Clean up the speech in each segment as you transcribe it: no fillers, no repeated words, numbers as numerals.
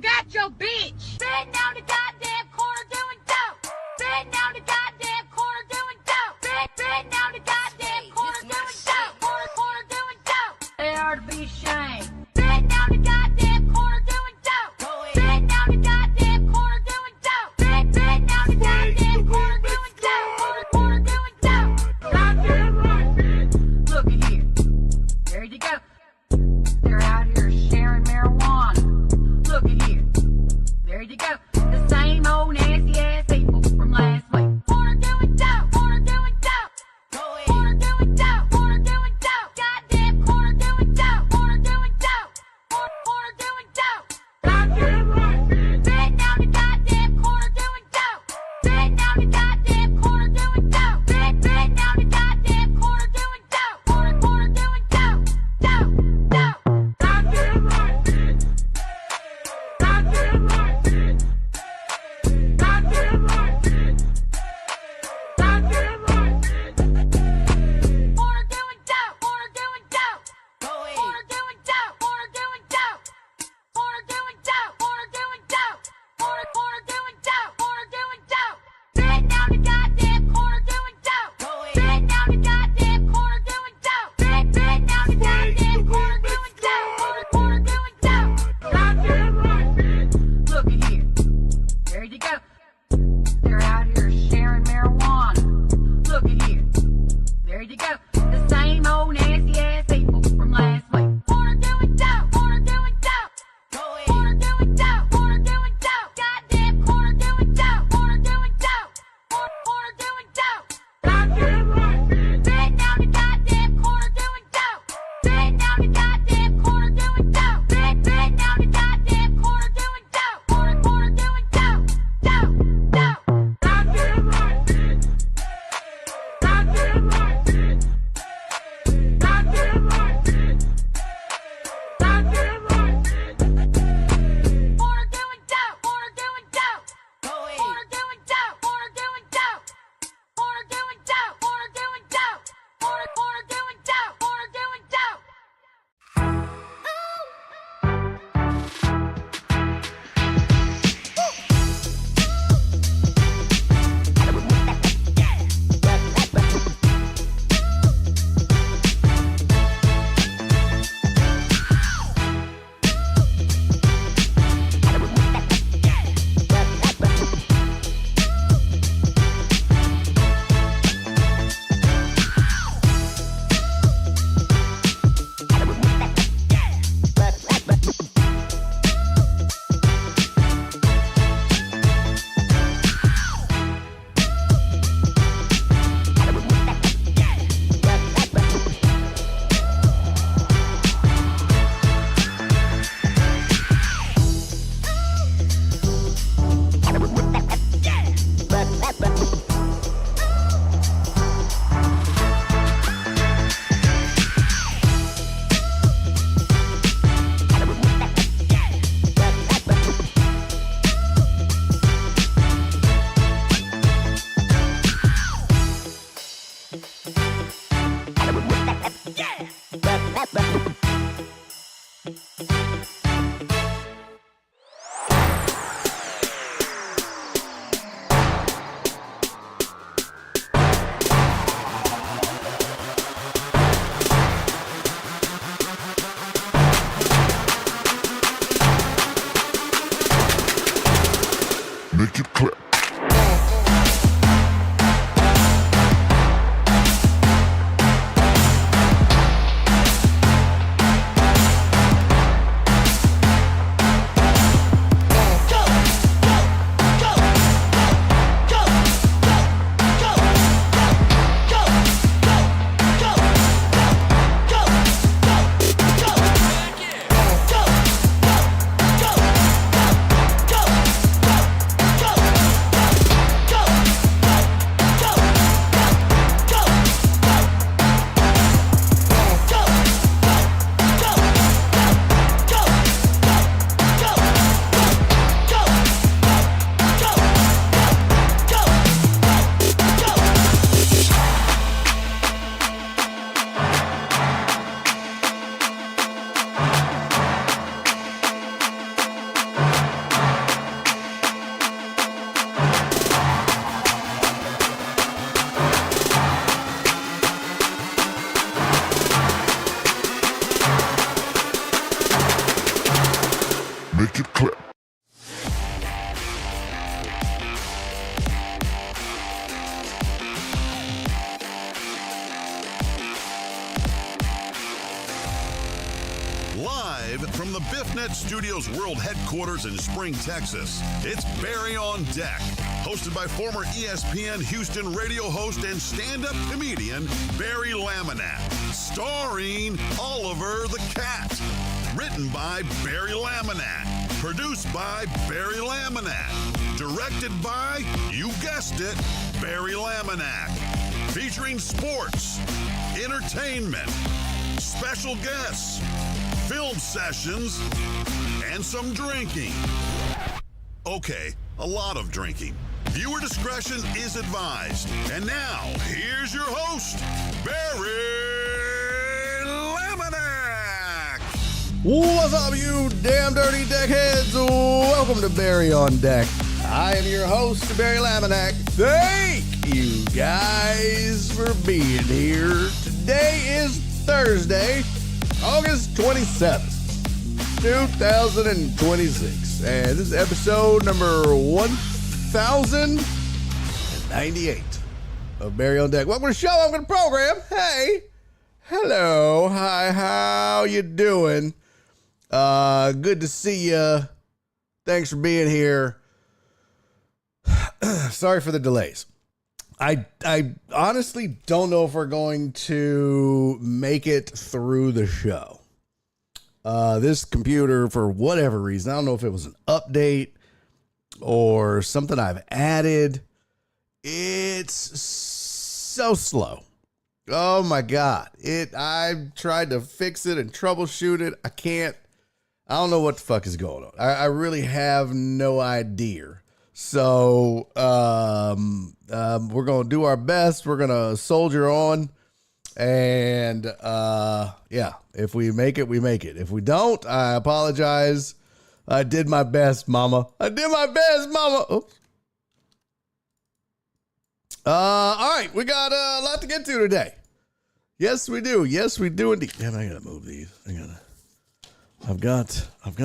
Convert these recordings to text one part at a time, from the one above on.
got your bitch. Sitting down the goddamn corner doing dope. Sitting down the goddamn corner doing dope. Sitting down the goddamn corner doing dope. Corner doing dope. They are to be ashamed. Sitting down the goddamn corner doing dope. Sitting down the goddamn corner doing dope. Sitting down the goddamn corner doing dope. Corner doing dope. Goddamn right, bitch. Look at here. There you go. They're out here sharing marijuana. Look at here. There you go. The same old nasty ass people from last week. Corner doing dope. Corner doing dope. Corner doing dope. Corner doing dope. Goddamn corner doing dope. Corner doing dope. Corner doing dope. Goddamn right, bitch. Sitting down the goddamn corner doing dope. Sitting down the goddamn corner doing dope. Sitting down the goddamn corner doing dope. Corner doing dope. Dope. Goddamn right, bitch. Goddamn right, bitch. Goddamn right, bitch. Goddamn right, bitch. Corner doing dope. Corner doing dope. Corner doing dope. Corner doing dope. Corner doing dope. Corner doing dope. Corner doing dope. Corner doing dope. Sitting down the goddamn corner doing dope. Sitting down the goddamn corner doing dope. Sitting down the goddamn corner doing dope. Corner doing dope. Goddamn right, bitch. Look at here. There you go. They're out here sharing marijuana. Look at here. There you go. The same old nasty ass people from last week. Corner doing dope. Corner doing dope. Corner doing dope. Corner doing dope. Goddamn corner doing dope. Corner doing dope. Corner doing dope. Goddamn right, bitch. Sitting down the goddamn corner doing dope. Sitting down the goddamn corner doing dope. Sitting down the goddamn corner doing dope. Corner doing dope. Dope. Goddamn right, bitch. Goddamn right, bitch. Goddamn right, bitch. Goddamn right, bitch. Corner doing dope. Corner doing dope. Corner doing dope. Corner doing dope. Corner doing dope. Corner doing dope. Corner doing dope. Corner doing dope. Make it clap. Go! BiffNet Studios World Headquarters in Spring, Texas, it's Barry on Deck, hosted by former ESPN Houston radio host and stand-up comedian Barry Laminack, starring Oliver the Cat. Written by Barry Laminack, produced by Barry Laminack, directed by, you guessed it, Barry Laminack. Featuring sports, entertainment, special guests, film sessions, and some drinking. Okay, a lot of drinking. Viewer discretion is advised. And now, here's your host, Barry Laminack. What's up, you damn dirty deckheads? Welcome to Barry on Deck. I am your host, Barry Laminack. Thank you guys for being here. Today is Thursday, August 27th, 2026. And this is episode number 1098 of Barry on Deck. Welcome to the show. Welcome to the program. Hey. Hello. Hi. How you doing? Good to see you. Thanks for being here. Sorry for the delays. I honestly don't know if we're going to make it through the show. This computer, for whatever reason, I don't know if it was an update or something I've added. It's so slow. Oh my God. I've tried to fix it and troubleshoot it. I don't know what the fuck is going on. I really have no idea. So, we're going to do our best. We're going to soldier on. And, yeah, if we make it, we make it. If we don't, I apologize. I did my best, mama. Oops. All right. We got a lot to get to today. Yes, we do. Yes, we do indeed. Damn, I gotta move these. I've got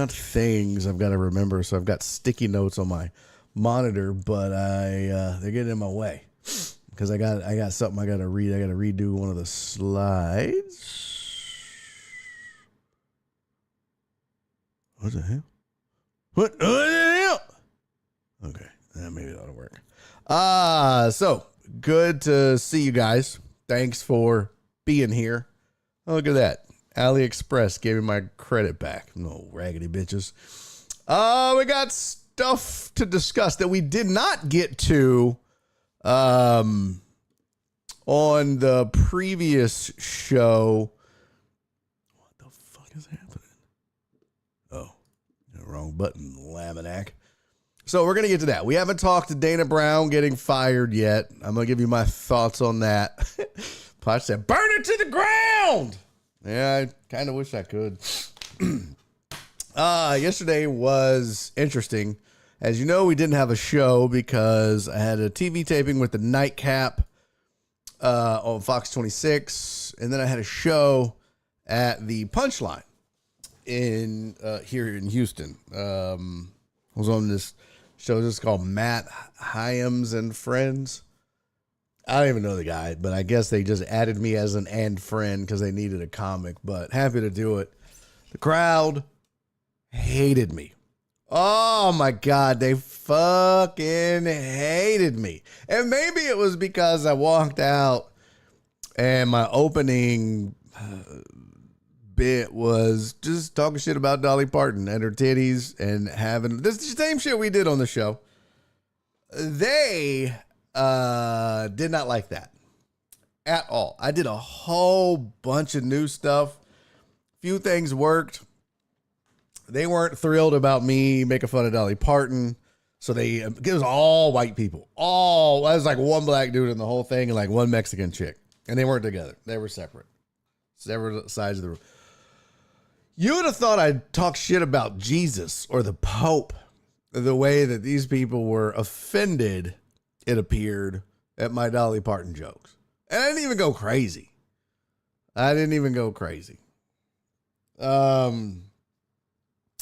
things I've got to remember. So I've got sticky notes on my monitor, but they're getting in my way because I got something I got to read. I got to redo one of the slides. What the hell? What the hell? Okay, maybe that'll work. So good to see you guys. Thanks for being here. Oh, look at that. AliExpress gave me my credit back. No raggedy bitches. We got stuff to discuss that we did not get to on the previous show. What the fuck is happening? Oh, wrong button, Laminack. So we're going to get to that. We haven't talked to Dana Brown getting fired yet. I'm going to give you my thoughts on that. Potch said, burn it to the ground. Yeah, I kind of wish I could. Yesterday was interesting. As you know, we didn't have a show because I had a TV taping with the Nightcap on Fox 26, and then I had a show at the Punchline in here in Houston. I was on this show just called Matt Hyams and Friends. I don't even know the guy, but I guess they just added me as an and friend because they needed a comic, but happy to do it. The crowd hated me. Oh my God, they fucking hated me. And maybe it was because I walked out and my opening bit was just talking shit about Dolly Parton and her titties and having this the same shit we did on the show. They did not like that at all. I did a whole bunch of new stuff. Few things worked. They weren't thrilled about me making fun of Dolly Parton. So it was all white people. I was like one black dude in the whole thing and like one Mexican chick. And they weren't together. They were separate. Separate sides of the room. You would have thought I'd talk shit about Jesus or the Pope the way that these people were offended, it appeared, at my Dolly Parton jokes. And I didn't even go crazy.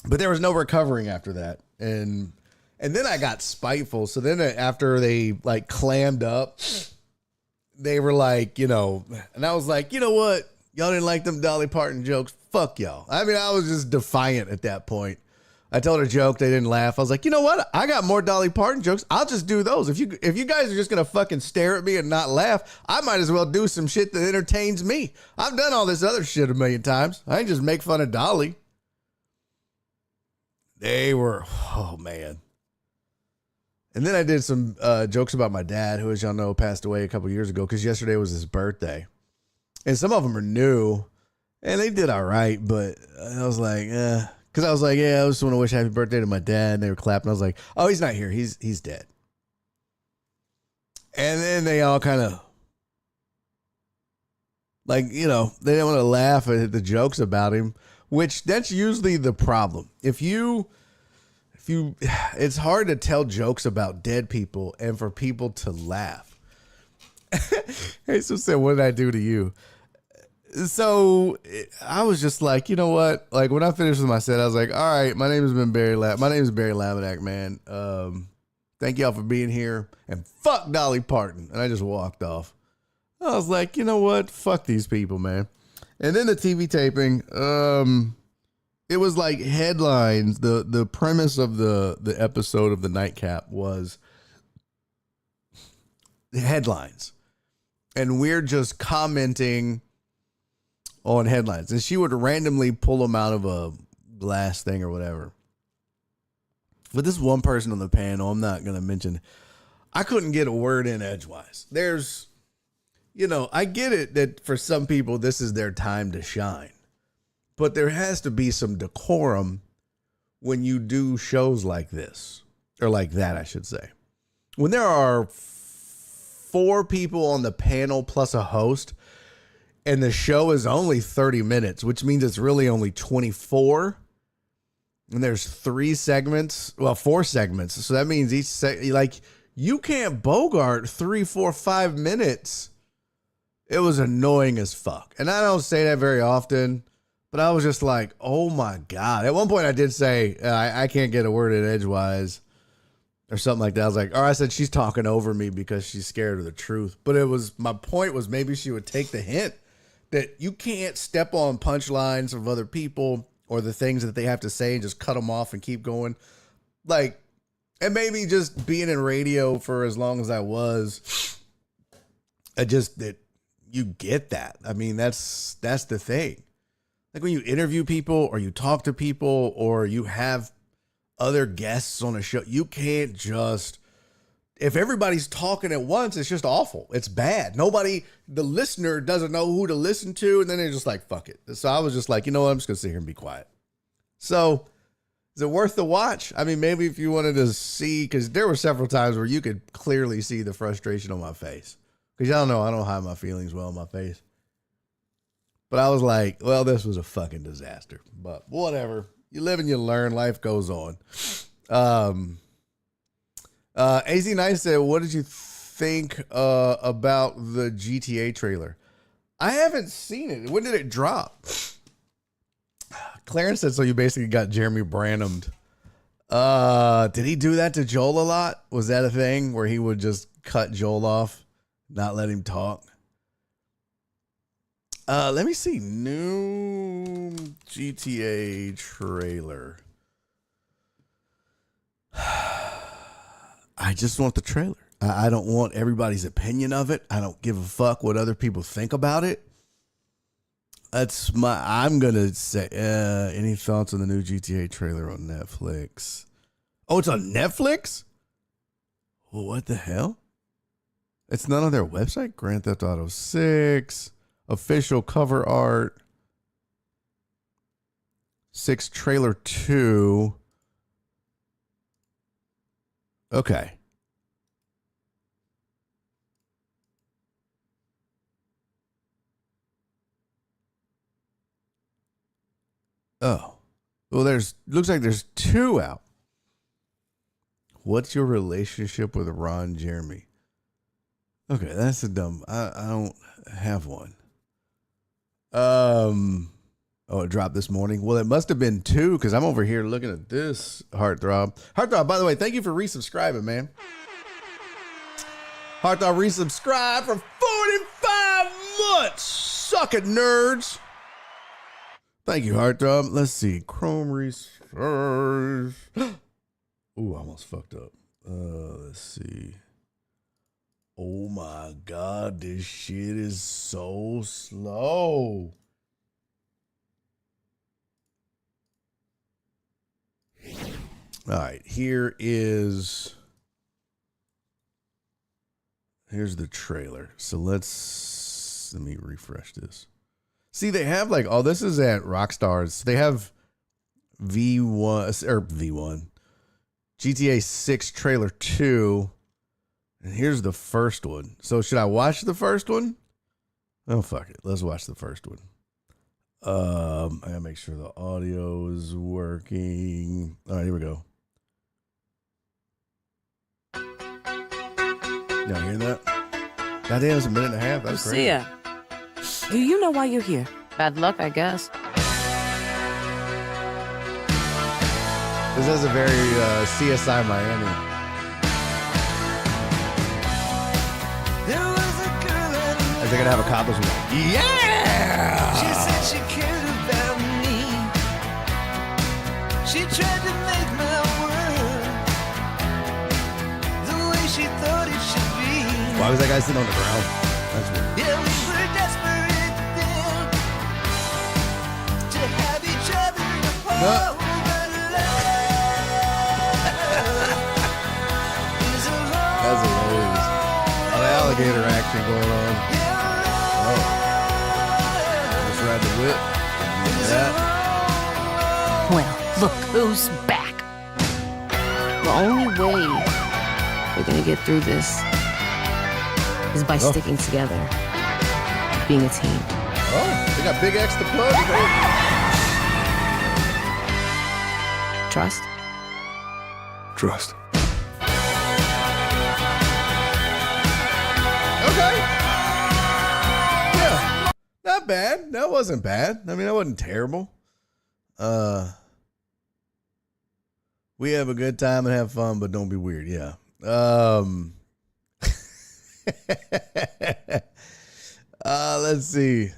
But there was no recovering after that. And then I got spiteful. So then after they like clammed up, they were like, and I was like, you know what? Y'all didn't like them Dolly Parton jokes. fuck y'all. I mean, I was just defiant at that point. I told a joke, they didn't laugh. I was like, you know what? I got more Dolly Parton jokes. I'll just do those. If you guys are just gonna fucking stare at me and not laugh, I might as well do some shit that entertains me. I've done all this other shit a million times. I ain't just make fun of Dolly. They were, oh man. And then I did some jokes about my dad, who, as y'all know, passed away a couple years ago, because yesterday was his birthday. And some of them are new, and they did all right, but I was like, because I was like, yeah, I just want to wish happy birthday to my dad. And they were clapping. I was like, oh, he's not here. He's dead. And then they all kind of, like, you know, they didn't want to laugh at the jokes about him, which that's usually the problem. If you, it's hard to tell jokes about dead people and for people to laugh. Hey, so said, what did I do to you? So I was just like, you know what? Like, when I finished with my set, I was like, all right, my name is Barry Laminack, man. Thank y'all for being here, and fuck Dolly Parton. And I just walked off. I was like, you know what? Fuck these people, man. And then the TV taping, it was like headlines. The premise of the episode of the Nightcap was the headlines. And we're just commenting on headlines, and she would randomly pull them out of a glass thing or whatever. But this one person on the panel, I'm not going to mention, I couldn't get a word in edgewise. There's, you know, I get it that for some people this is their time to shine, but there has to be some decorum when you do shows like this, or like that, I should say. When there are 4 people on the panel plus a host, and the show is only 30 minutes, which means it's really only 24. And there's 4 segments. So that means like, you can't bogart 3, 4, 5 minutes. It was annoying as fuck. And I don't say that very often, but I was just like, oh my God. At one point I did say, I can't get a word in edgewise or something like that. I was like, or I said, she's talking over me because she's scared of the truth. But my point was maybe she would take the hint that you can't step on punchlines of other people or the things that they have to say and just cut them off and keep going. Like, and maybe just being in radio for as long as I was, that you get that. I mean, that's the thing. Like, when you interview people or you talk to people or you have other guests on a show, you can't just, if everybody's talking at once, it's just awful. It's bad. The listener doesn't know who to listen to, and then they're just like, fuck it. So I was just like, you know what? I'm just going to sit here and be quiet. So is it worth the watch? I mean, maybe if you wanted to see, because there were several times where you could clearly see the frustration on my face. Because y'all know I don't hide my feelings well on my face. But I was like, well, this was a fucking disaster. But whatever. You live and you learn. Life goes on. AZ Nice said, what did you think about the GTA trailer? I haven't seen it. When did it drop? Clarence said, so you basically got Jeremy Branham'd. Did he do that to Joel a lot? Was that a thing where he would just cut Joel off, not let him talk? Let me see. New GTA trailer. I just want the trailer. I don't want everybody's opinion of it. I don't give a fuck what other people think about it. I'm going to say, any thoughts on the new GTA trailer on Netflix? Oh, it's on Netflix? Well, what the hell? It's not on their website? Grand Theft Auto 6, official cover art, 6 trailer 2. Okay. Oh. Well, looks like there's 2 out. What's your relationship with Ron Jeremy? Okay, that's a dumb. I don't have one. Oh, it dropped this morning. Well, it must have been 2 because I'm over here looking at this Heartthrob. Heartthrob, by the way, thank you for resubscribing, man. Heartthrob resubscribed for 45 months. Suck it, nerds. Thank you, Heartthrob. Let's see. Chrome Research. Ooh, I almost fucked up. Let's see. Oh my God, this shit is so slow. All right, here's the trailer. So let me refresh this. See, they have like, oh, this is at Rockstars. They have V1 GTA 6 trailer 2. And here's the first one. So should I watch the first one? Oh, fuck it. Let's watch the first one. I gotta make sure the audio is working. All right, here we go. Y'all hear that? Goddamn, it's a minute and a half. That's crazy. Lucia, do you know why you're here? Bad luck, I guess. This has a very CSI Miami. Is they gonna have a cop as well? Yeah! She said she cared about me. She tried to make my world the way she thought it should be. Why was that guy sitting on the ground? That's weird. Yeah, we were desperate then to have each other to hold. No. But love is a long, That's hilarious. Oh, the alligator action going on. Oh. Just ride the whip. That. Well, look who's back. The only way we're gonna get through this is by sticking together, being a team. Oh, they got Big X to plug. Trust? Trust. Okay. Yeah. Not bad. That wasn't bad. I mean, that wasn't terrible. We have a good time and have fun, but don't be weird. Yeah. Let's see.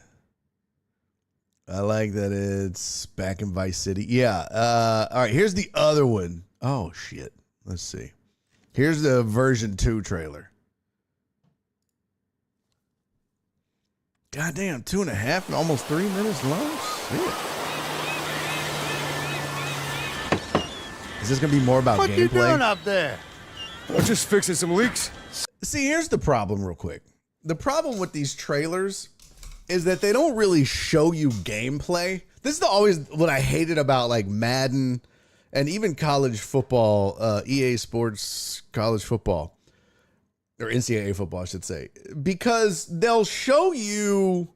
I like that it's back in Vice City. Yeah. All right. Here's the other one. Oh, shit. Let's see. Here's the version 2 trailer. Goddamn, 2.5 and almost 3 minutes long. Shit. Is this gonna be more about What gameplay? you doing up there? I'm just fixing some leaks. See, here's the problem real quick. The problem with these trailers is that they don't really show you gameplay. This is always what I hated about like Madden and even college football, EA Sports college football, or NCAA football, I should say, because they'll show you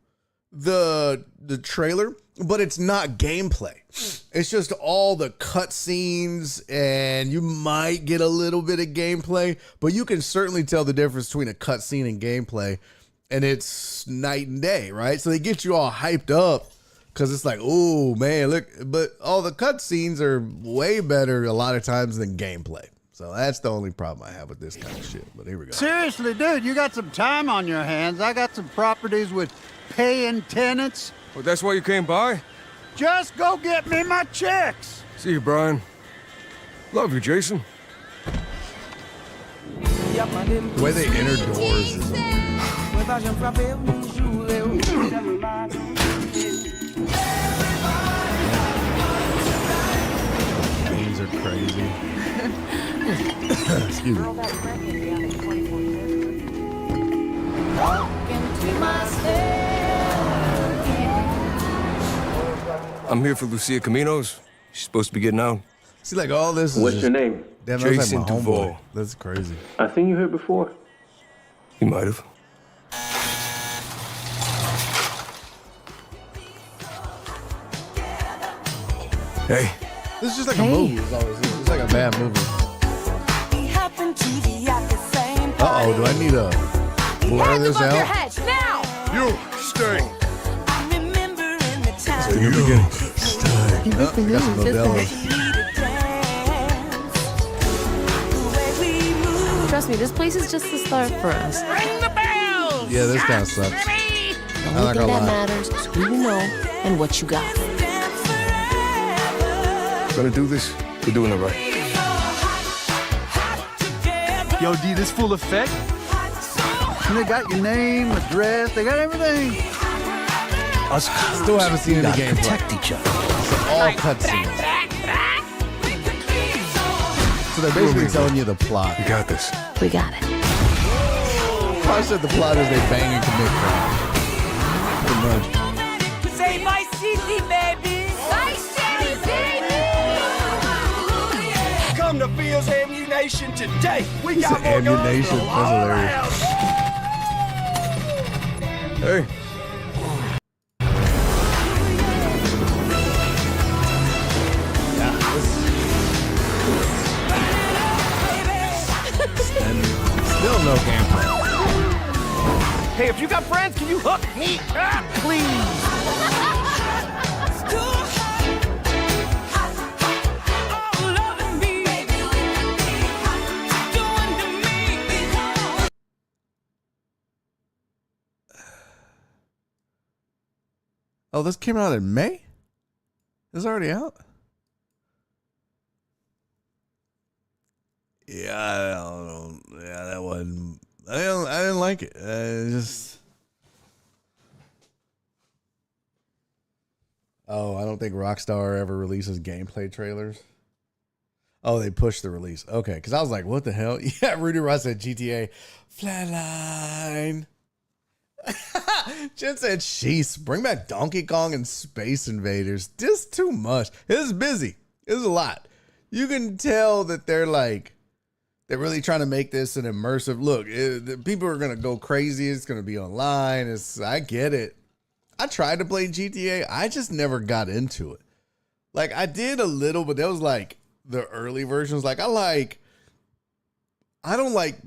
the trailer, but it's not gameplay. It's just all the cutscenes, and you might get a little bit of gameplay, but you can certainly tell the difference between a cutscene and gameplay, and it's night and day, right? So they get you all hyped up because it's like, oh man, look, but all the cutscenes are way better a lot of times than gameplay. So that's the only problem I have with this kind of shit. But here we go. Seriously, dude, you got some time on your hands. I got some properties with paying tenants. Well, that's why you came by? Just go get me my checks. See you, Brian. Love you, Jason. The way they enter doors is games are crazy. Excuse me. I'm here for Lucia Caminos. She's supposed to be getting out. See, like all this is What's just, your name? damn, that was Jason like my homeboy. Duval. That's crazy. I seen you here before. You might have. Hey, This is just like a movie. It's always it's like a bad movie. Uh-oh, do I need a blur this Above your out? head, now! you stay. So you're beginning. Oh, got some Modelo's. Trust me, this place is just the start for us. Ring the bells! Yeah, this kind of sucks. The I'm only not thing gonna that lie. matters is who you know and what you got. gonna do this, we're doing it right. Yo, D, this full effect? And they got your name, address, they got everything. Us Still haven't seen any gotta gameplay. protect each other. All cutscenes. So they're basically telling you the plot. We got this. We got it. I said the plot is they bang and commit crime. Pretty much. Say my city, baby. Vice City, baby! Come to Fields Ammunition today. We He got said more guns ammunition. than That's all hilarious. Hey. Still no gameplay. Hey, if you got friends, can you hook me up, please? Oh, this came out in May? It's already out? Yeah, I don't know. Yeah, that wasn't. I didn't like it. Oh, I don't think Rockstar ever releases gameplay trailers. Oh, they pushed the release. Okay, because I was like, what the hell? Yeah, Rudy Ross said GTA. Flatline. Jen said, sheesh, bring back Donkey Kong and Space Invaders. Just too much. This is busy. This is a lot. You can tell that they're really trying to make this an immersive look. People are going to go crazy. It's going to be online. I get it. I tried to play GTA. I just never got into it. Like, I did a little, but that was like the early versions. Like, I don't like,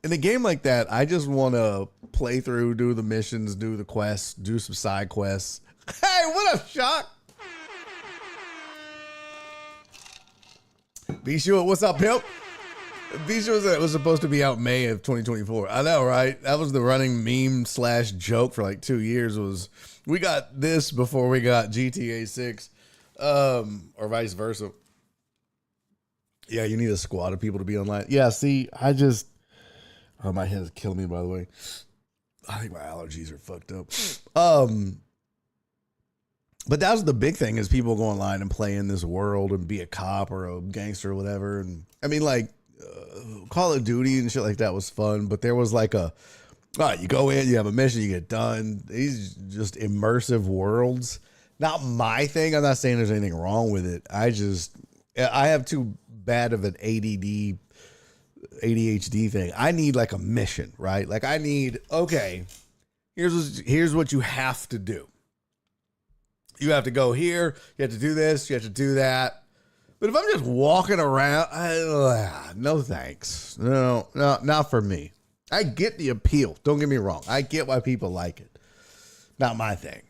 in a game like that, I just want to play through, do the missions, do the quests, do some side quests. Hey, what up, Shock? Be sure, what's up, pimp? Be sure that was supposed to be out May of 2024. I know, right? That was the running meme / joke for like 2 years. Was we got this before we got GTA 6, or vice versa. Yeah, you need a squad of people to be online. Yeah, see, oh, my head is killing me, by the way. I think my allergies are fucked up. But that was the big thing, is people go online and play in this world and be a cop or a gangster or whatever. And I mean, like, Call of Duty and shit like that was fun, but there was like you go in, you have a mission, you get done. These just immersive worlds. Not my thing. I'm not saying there's anything wrong with it. I have too bad of an ADHD thing. I need like a mission, right? Like I need, okay, here's what you have to do. You have to go here. You have to do this. You have to do that. But if I'm just walking around, no thanks. No, not for me. I get the appeal. Don't get me wrong. I get why people like it. Not my thing.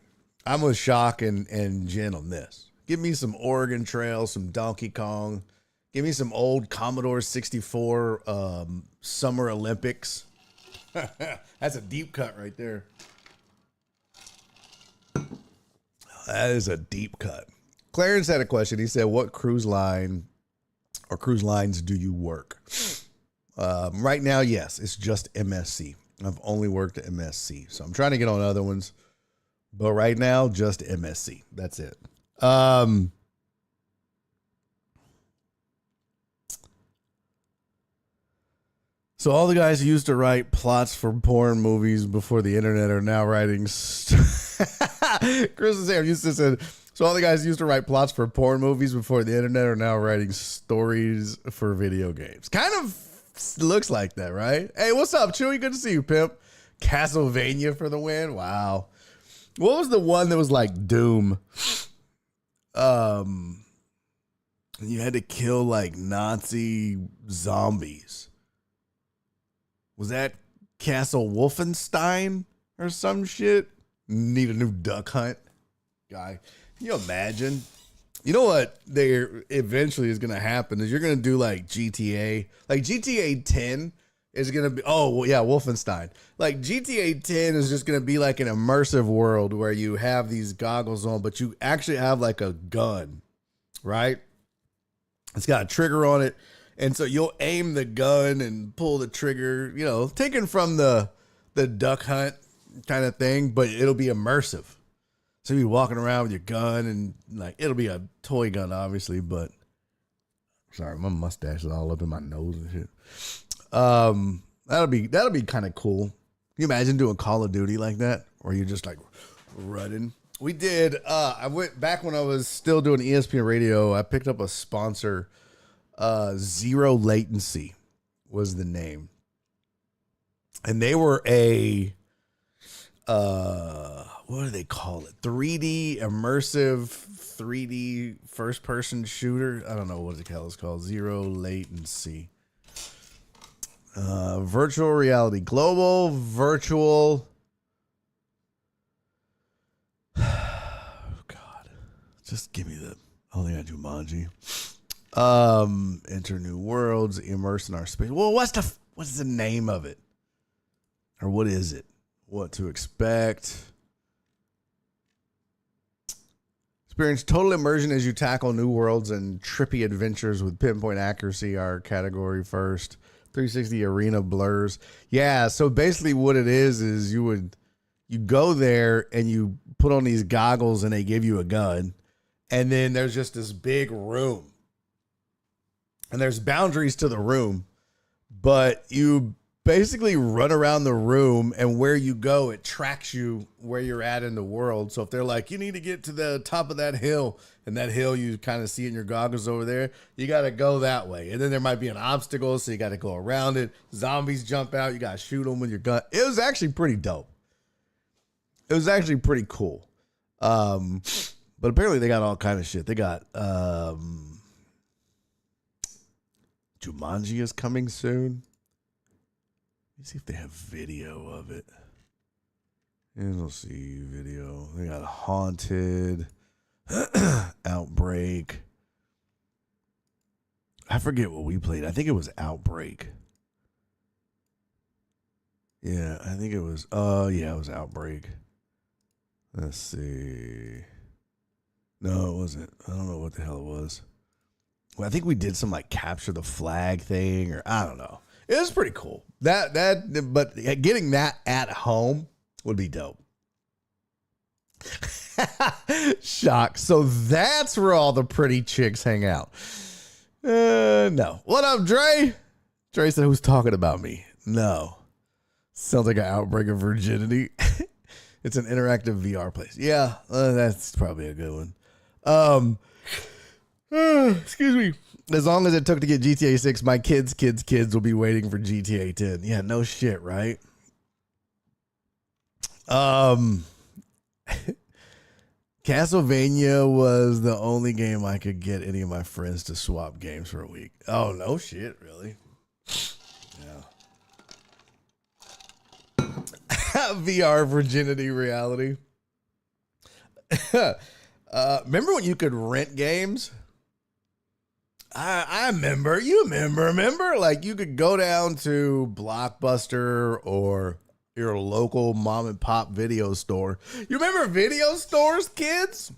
I'm with Shock and Jen on this. Give me some Oregon Trail, some Donkey Kong. Give me some old Commodore 64 Summer Olympics. That's a deep cut right there. That is a deep cut. Clarence had a question. He said, what cruise line or cruise lines do you work? Right now, yes, it's just MSC. I've only worked at MSC. So I'm trying to get on other ones. But right now, just MSC. That's it. So all the guys who used to write plots for porn movies before the internet are now writing... Chris is here. Used to say, so all the guys who used to write plots for porn movies before the internet are now writing stories for video games. Kind of looks like that, right? Hey, what's up, Chewy? Good to see you, pimp. Castlevania for the win. Wow. What was the one that was like Doom? You had to kill like Nazi zombies. Was that Castle Wolfenstein or some shit? Need a new Duck Hunt guy. Can you imagine? You know what there eventually is going to happen is you're going to do like GTA. Like GTA 10 is going to be, oh, well, yeah, Wolfenstein. Like GTA 10 is just going to be like an immersive world where you have these goggles on, but you actually have like a gun, right? It's got a trigger on it. And so you'll aim the gun and pull the trigger, you know, taken from the Duck Hunt kind of thing, but it'll be immersive. So you'll be walking around with your gun and like, it'll be a toy gun, obviously, but sorry, my mustache is all up in my nose and shit. That'll be kind of cool. Can you imagine doing Call of Duty like that? Or you're just like running. We did, I went back when I was still doing ESPN radio. I picked up a sponsor, Zero Latency was the name. And they were a, what do they call it? 3D immersive 3D first person shooter. I don't know what the hell it's called. Zero Latency. Virtual reality, global virtual. God, just give me the. I don't think I do Jumanji. Enter new worlds, immerse in our space. Well, what's the name of it? Or what is it? What to expect? Experience total immersion as you tackle new worlds and trippy adventures with pinpoint accuracy. Our category first. 360 arena blurs. Yeah, so basically what it is you go there and you put on these goggles and they give you a gun. And then there's just this big room. And there's boundaries to the room. But you basically run around the room, and where you go, it tracks you where you're at in the world. So if they're like, you need to get to the top of that hill, and that hill you kind of see in your goggles over there, you got to go that way. And then there might be an obstacle, so you got to go around it. Zombies jump out, you got to shoot them with your gun. It was actually pretty dope. It was actually pretty cool. But apparently they got all kind of shit. They got Jumanji is coming soon. Let me see if they have video of it. And we'll see video. They got Haunted, Outbreak. I forget what we played. I think it was Outbreak. Yeah, I think it was. Yeah, it was Outbreak. Let's see. No, it wasn't. I don't know what the hell it was. Well, I think we did some like capture the flag thing, or I don't know. It was pretty cool. But getting that at home would be dope. Shock. So that's where all the pretty chicks hang out. No. What up, Dre? Dre said, who's talking about me? No. Sounds like an outbreak of virginity. It's an interactive VR place. Yeah, that's probably a good one. Excuse me. As long as it took to get GTA 6, my kids will be waiting for GTA 10. Yeah, no shit, right? Castlevania was the only game I could get any of my friends to swap games for a week. Oh, no shit, really? Yeah. VR virginity reality. Remember when you could rent games? I remember. You remember? Like, you could go down to Blockbuster or your local mom and pop video store. You remember video stores, kids?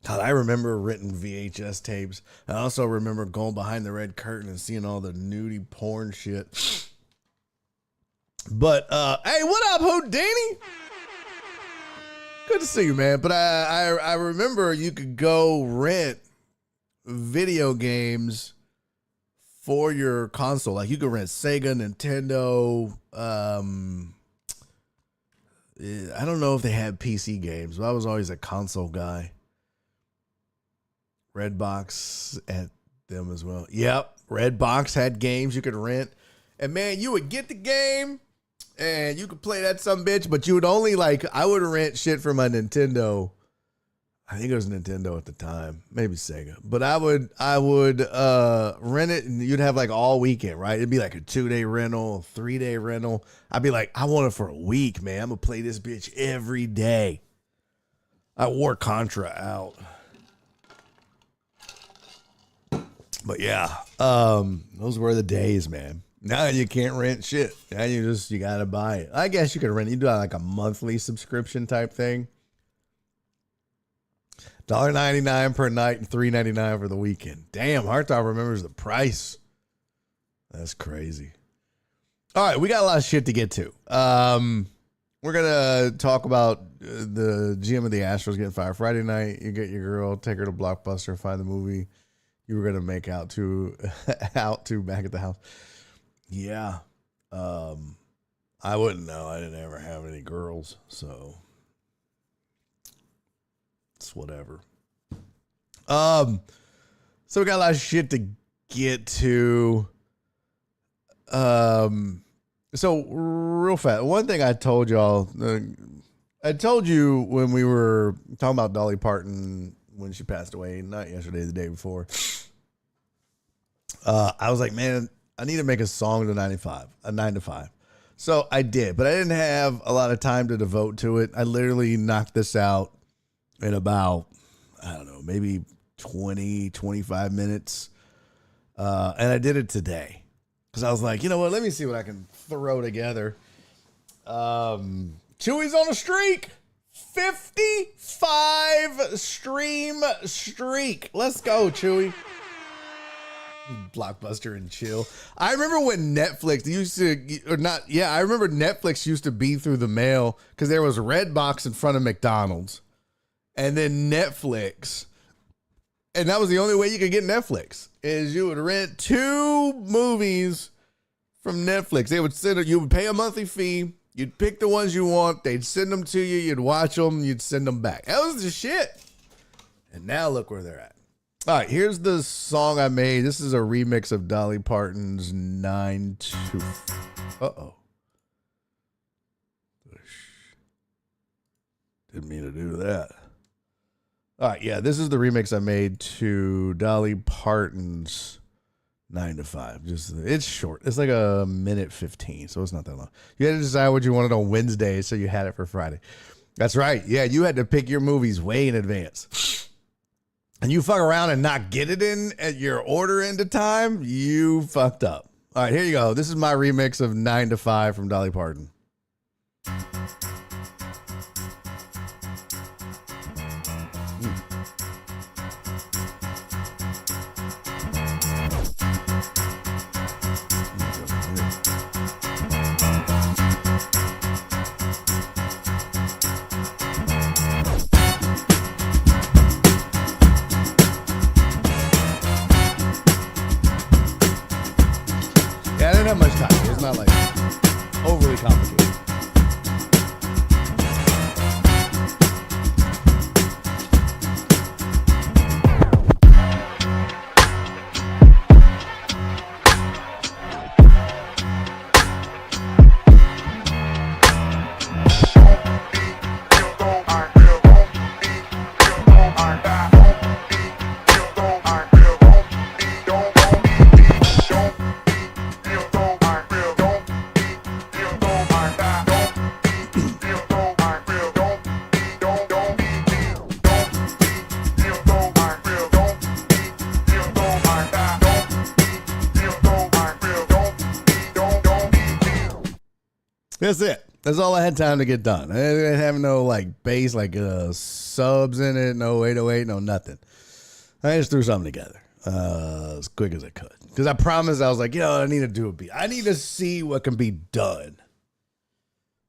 God, I remember renting VHS tapes. I also remember going behind the red curtain and seeing all the nudie porn shit. But, hey, what up, Houdini? Good to see you, man. But I remember you could go rent video games for your console. Like, you could rent Sega, Nintendo. I don't know if they had PC games, but I was always a console guy. Redbox had them as well. Yep, Redbox had games you could rent. And man, you would get the game and you could play that sumbitch, but you would only I would rent shit from a Nintendo. I think it was Nintendo at the time, maybe Sega. But I would rent it, and you'd have all weekend, right? It'd be like a 2-day rental, 3-day rental. I'd be like, I want it for a week, man. I'm gonna play this bitch every day. I wore Contra out, but yeah, those were the days, man. Now you can't rent shit. Now you gotta buy it. I guess you could rent. You do like a monthly subscription type thing. $1.99 per night and $3.99 for the weekend. Damn, Heartthrob remembers the price. That's crazy. All right, we got a lot of shit to get to. We're gonna talk about the GM of the Astros getting fired Friday night. You get your girl, take her to Blockbuster, find the movie you were gonna make out to back at the house. Yeah. I wouldn't know. I didn't ever have any girls, so it's whatever. So we got a lot of shit to get to. So real fast, one thing I told y'all, I told you when we were talking about Dolly Parton when she passed away, not yesterday, the day before. I was like, man, I need to make a song to 9 to 5. So I did, but I didn't have a lot of time to devote to it. I literally knocked this out in about, I don't know, maybe 20, 25 minutes. And I did it today because I was like, you know what? Let me see what I can throw together. Chewy's on a streak. 55 stream streak. Let's go, Chewy. Blockbuster and chill. I remember when Netflix used to, or not, yeah, I remember Netflix used to be through the mail because there was Redbox in front of McDonald's and then Netflix. And that was the only way you could get Netflix is you would rent 2 movies from Netflix. They would you would pay a monthly fee. You'd pick the ones you want. They'd send them to you. You'd watch them. You'd send them back. That was the shit. And now look where they're at. All right, here's the song I made. This is a remix of Dolly Parton's 9 to... Uh-oh. Didn't mean to do that. All right, yeah, this is the remix I made to Dolly Parton's 9 to 5. It's short. It's like a minute 15, so it's not that long. You had to decide what you wanted on Wednesday, so you had it for Friday. That's right. Yeah, you had to pick your movies way in advance. And you fuck around and not get it in at your order into time, you fucked up. All right, here you go. This is my remix of 9 to 5 from Dolly Parton. Not much time. It's not like overly complicated. That's it. That's all I had time to get done. I didn't have no like bass, like subs in it, no 808, no nothing. I just threw something together as quick as I could. Because I promised, I was like, I need to do a beat. I need to see what can be done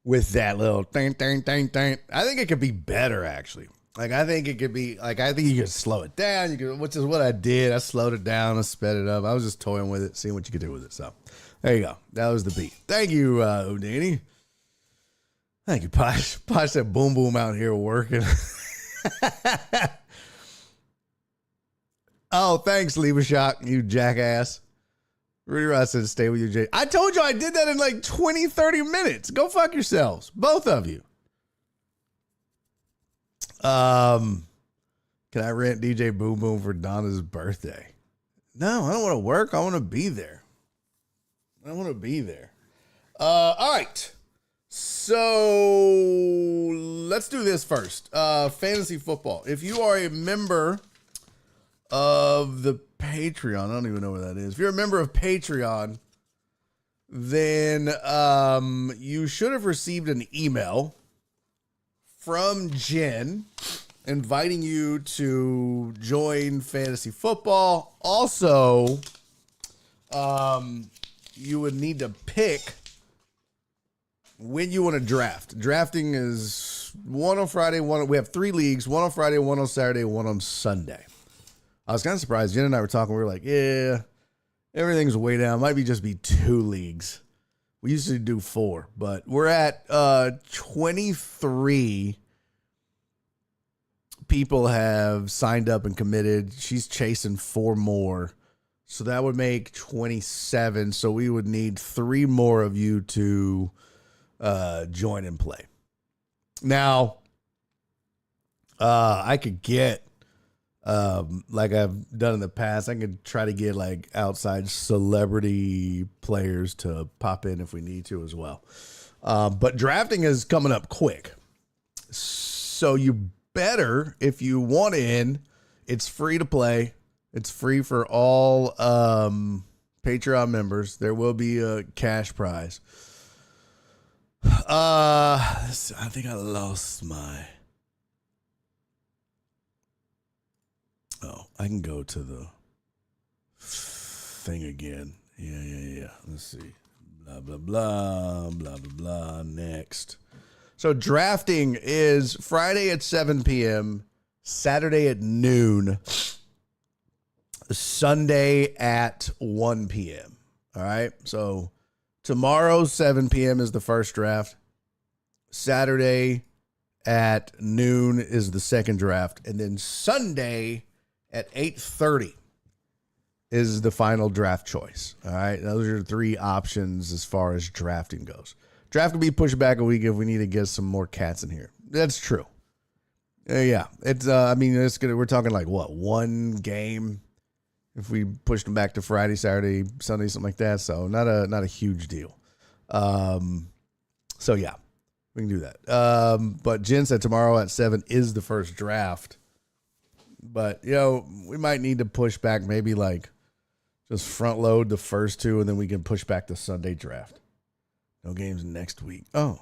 with that little thing. I think it could be better, actually. Like, I think it could be, like, I think you could slow it down. Which is what I did. I slowed it down. I sped it up. I was just toying with it, seeing what you could do with it. So, there you go. That was the beat. Thank you, Houdini. Thank you, Posh. Posh said boom boom out here working. Oh, thanks, Leave a Shock, you jackass. Rudy Ross said stay with you, Jay. I told you I did that in like 20, 30 minutes. Go fuck yourselves. Both of you. Can I rent DJ Boom Boom for Donna's birthday? No, I don't want to work. I want to be there. All right. So let's do this first. Fantasy football. If you are a member of the Patreon, I don't even know where that is. If you're a member of Patreon, then you should have received an email from Jen inviting you to join fantasy football. Also, you would need to pick when you want to draft. Drafting is one on Friday, we have 3 leagues, one on Friday, one on Saturday, one on Sunday. I was kind of surprised. Jen and I were talking. We were like, yeah, everything's way down. Might be just be 2 leagues. We used to do 4, but we're at 23 people have signed up and committed. She's chasing 4 more. So that would make 27. So we would need 3 more of you to join and play. Now, I could get, like I've done in the past, I could try to get like outside celebrity players to pop in if we need to as well. But drafting is coming up quick. So you better, if you want in, it's free to play. It's free for all Patreon members. There will be a cash prize. I think I lost my... Oh, I can go to the thing again. Yeah. Let's see. Blah, blah, blah, blah, blah, blah. Next. So drafting is Friday at 7 p.m., Saturday at noon, Sunday at 1 p.m. All right. So tomorrow, 7 p.m. is the first draft. Saturday at noon is the second draft. And then Sunday at 8:30 is the final draft choice. All right. Those are 3 options as far as drafting goes. Draft will be pushed back a week if we need to get some more cats in here. That's true. Yeah. It's, it's gonna, we're talking like what, 1 game if we pushed them back to Friday, Saturday, Sunday, something like that. So not a huge deal. So yeah, we can do that. But Jen said tomorrow at 7 is the first draft. But, we might need to push back, maybe like just front load the first 2, and then we can push back the Sunday draft. No games next week. Oh,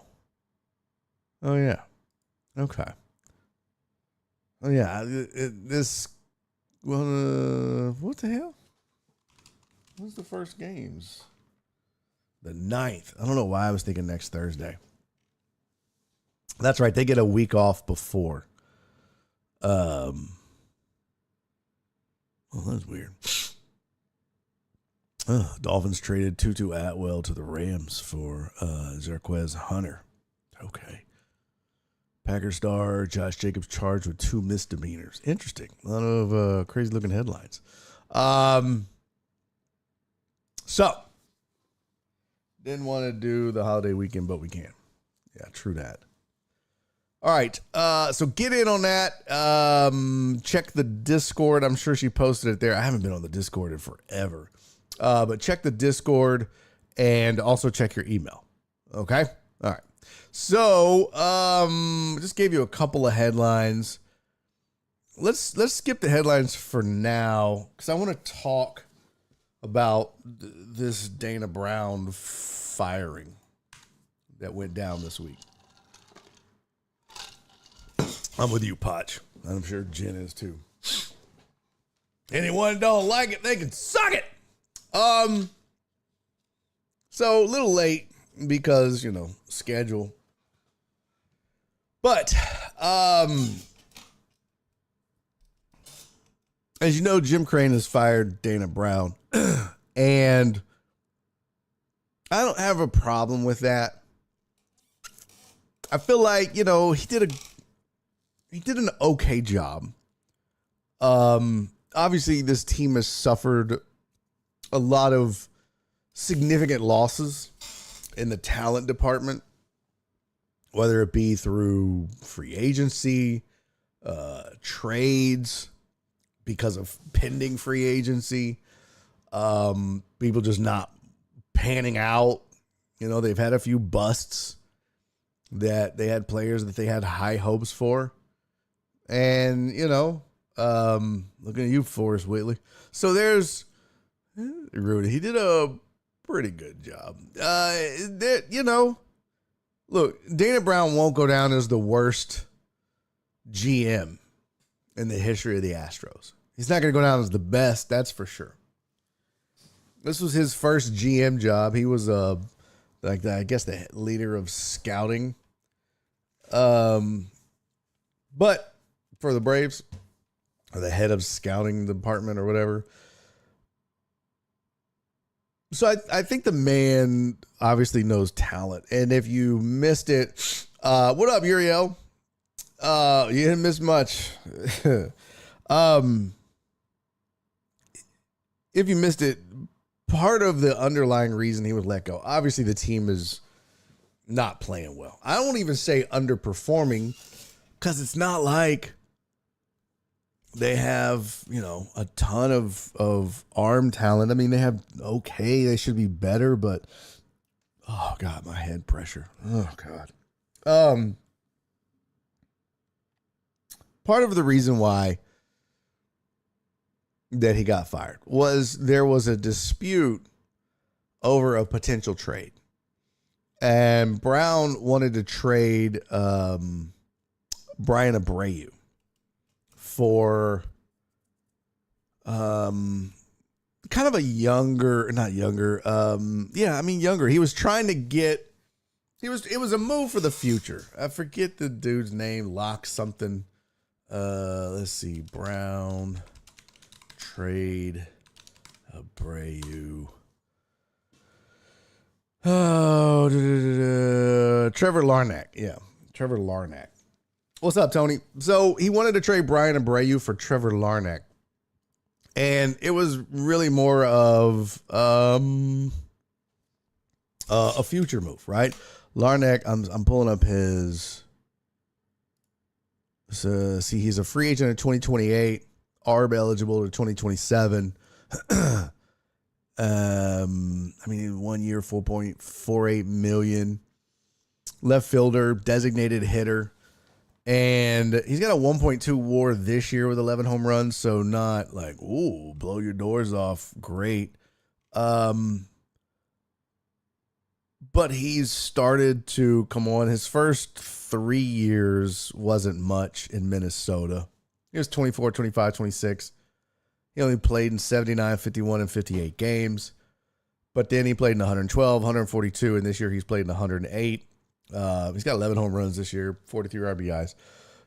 yeah. Okay. Oh, yeah. What the hell? What's the first games? The 9th. I don't know why I was thinking next Thursday. That's right. They get a week off before. Well, that's weird. Dolphins traded Tutu Atwell to the Rams for Zarquez Hunter. Okay. Packers star Josh Jacobs charged with 2 misdemeanors. Interesting. A lot of crazy looking headlines. So, didn't want to do the holiday weekend, but we can. Yeah, true that. All right, so get in on that. Check the Discord. I'm sure she posted it there. I haven't been on the Discord in forever. But check the Discord and also check your email. Okay? All right. So, just gave you a couple of headlines. Let's skip the headlines for now because I want to talk about this Dana Brown firing that went down this week. I'm with you, Potch. I'm sure Jen is too. Anyone don't like it, they can suck it. So a little late because, schedule. But, as you know, Jim Crane has fired Dana Brown. And I don't have a problem with that. I feel like, he did an okay job. Obviously, this team has suffered a lot of significant losses in the talent department, whether it be through free agency, trades, because of pending free agency, people just not panning out. They've had a few busts that they had players that they had high hopes for. And, looking at you, Forrest Whitley. So there's Rudy. He did a Pretty good job. Look, Dana Brown won't go down as the worst GM in the history of the Astros. He's not going to go down as the best, that's for sure. This was his first GM job. He was I guess the leader of scouting. But for the Braves, or the head of scouting department or whatever. So I think the man obviously knows talent. And if you missed it, what up, Uriel? You didn't miss much. If you missed it, part of the underlying reason he was let go, obviously the team is not playing well. I won't even say underperforming, because it's not like they have, a ton of arm talent. I mean, they have they should be better, but oh God, my head pressure. Oh God. Part of the reason why that he got fired was there was a dispute over a potential trade. And Brown wanted to trade Brian Abreu for kind of a younger. He was trying to get, it was a move for the future. I forget the dude's name, Locke something. Let's see, Brown trade Abreu. Oh, Trevor Larnach. Yeah, Trevor Larnach. What's up, Tony? So he wanted to trade Brian Abreu for Trevor Larnach. And it was really more of a future move, right? Larnach, I'm pulling up his. So, see, he's a free agent in 2028, ARB eligible to 2027. 1 year, $4.48 million. Left fielder, designated hitter. And he's got a 1.2 WAR this year with 11 home runs, so not like, ooh, blow your doors off, great. But he's started to come on. His first 3 years wasn't much in Minnesota. He was 24, 25, 26. He only played in 79, 51, and 58 games. But then he played in 112, 142, and this year he's played in 108. He's got 11 home runs this year, 43 RBIs.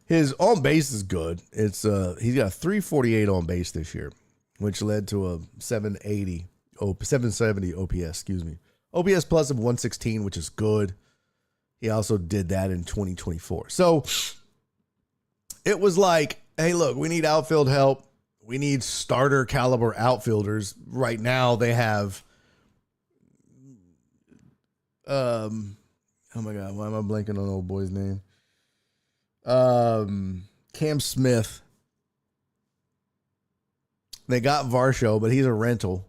His on base is good. It's he's got a 348 on base this year, which led to a 770 OPS, OPS plus of 116, which is good. He also did that in 2024. So it was like, hey, look, we need outfield help. We need starter caliber outfielders. Right now they have oh my God, why am I blanking on old boy's name? Cam Smith. They got Varsho, but he's a rental.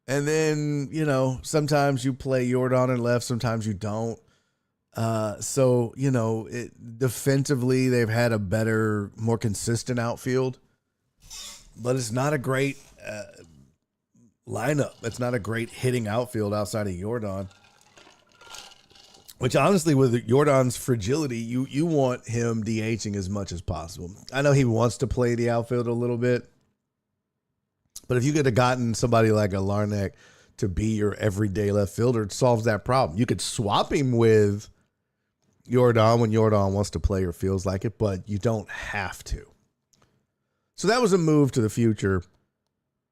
And then, sometimes you play Jordan in left, sometimes you don't. Defensively, they've had a better, more consistent outfield. But it's not a great lineup. It's not a great hitting outfield outside of Jordan. Which honestly, with Jordan's fragility, you want him DHing as much as possible. I know he wants to play the outfield a little bit. But if you could have gotten somebody like a Larnach to be your everyday left fielder, it solves that problem. You could swap him with Jordan when Jordan wants to play or feels like it, but you don't have to. So that was a move to the future.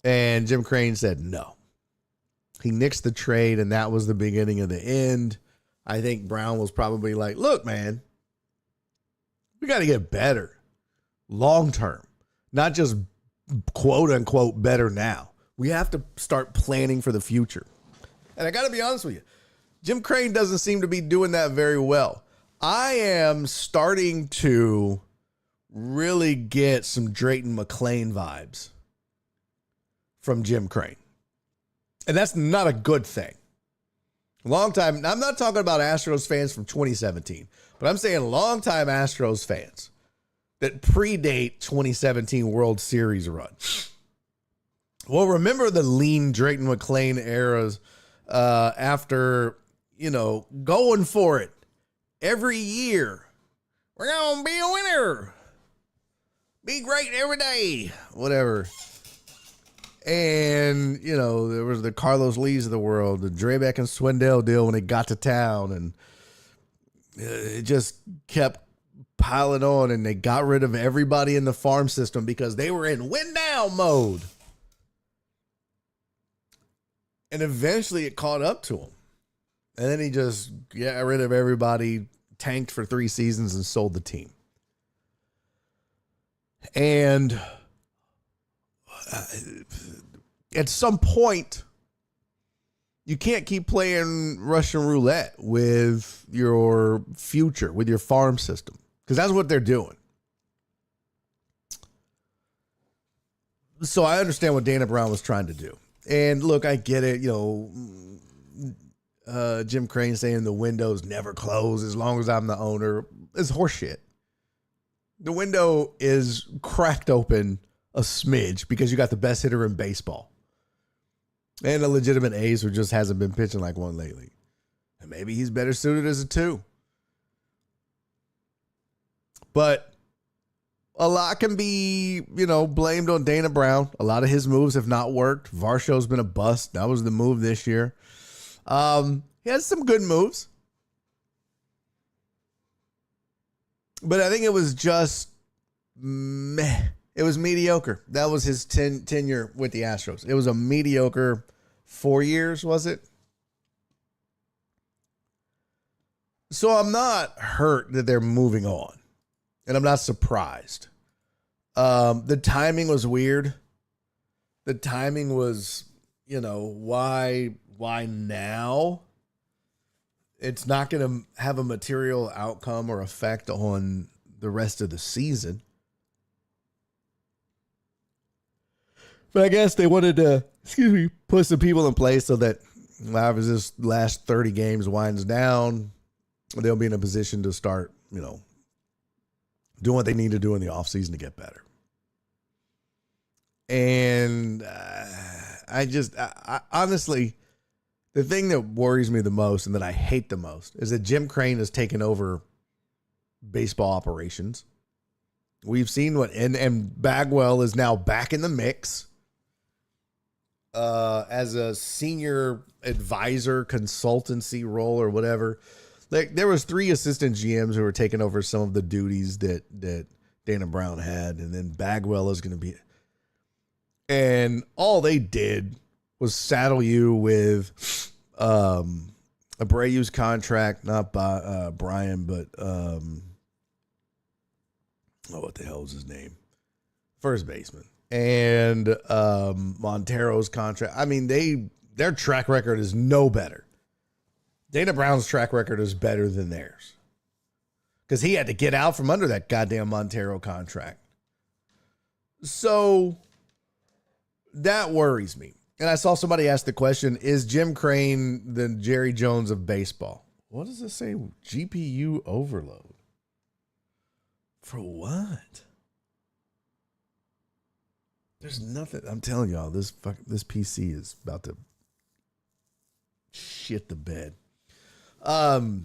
And Jim Crane said no. He nixed the trade, and that was the beginning of the end. I think Brown was probably like, look, man, we got to get better long term, not just quote unquote better now. We have to start planning for the future. And I got to be honest with you, Jim Crane doesn't seem to be doing that very well. I am starting to really get some Drayton McClain vibes from Jim Crane. And that's not a good thing. Long time. I'm not talking about Astros fans from 2017, but I'm saying longtime Astros fans that predate 2017 World Series run. Well, remember the lean Drayton McClain eras after, going for it every year. We're going to be a winner. Be great every day. Whatever. And, there was the Carlos Lees of the world, the Drebeck and Swindell deal when it got to town. And it just kept piling on. And they got rid of everybody in the farm system because they were in win now mode. And eventually it caught up to him. And then he just got rid of everybody, tanked for 3 seasons, and sold the team. And at some point, you can't keep playing Russian roulette with your future, with your farm system, because that's what they're doing. So I understand what Dana Brown was trying to do. And look, I get it. Jim Crane saying the windows never close as long as I'm the owner is horseshit. The window is cracked open a smidge because you got the best hitter in baseball and a legitimate ace who just hasn't been pitching like one lately. And maybe he's better suited as a 2. But a lot can be, blamed on Dana Brown. A lot of his moves have not worked. Varsho's been a bust. That was the move this year. He has some good moves. But I think it was just meh. It was mediocre. That was his tenure with the Astros. It was a mediocre 4 years, was it? So I'm not hurt that they're moving on. And I'm not surprised. The timing was weird. The timing was, why now? It's not going to have a material outcome or effect on the rest of the season. But I guess they wanted to, put some people in place so that as this last 30 games winds down, they'll be in a position to start, doing what they need to do in the offseason to get better. And I honestly, the thing that worries me the most and that I hate the most is that Jim Crane has taken over baseball operations. We've seen and Bagwell is now back in the mix as a senior advisor consultancy role or whatever. Like there was 3 assistant GMs who were taking over some of the duties that Dana Brown had, and then Bagwell is going to be. And all they did was saddle you with Abreu's contract, not by Brian, but what the hell was his name? First baseman. And Montero's contract. I mean, their track record is no better. Dana Brown's track record is better than theirs. Because he had to get out from under that goddamn Montero contract. So that worries me. And I saw somebody ask the question, is Jim Crane the Jerry Jones of baseball? What does it say? GPU overload. For what? There's nothing. I'm telling y'all, this PC is about to shit the bed. But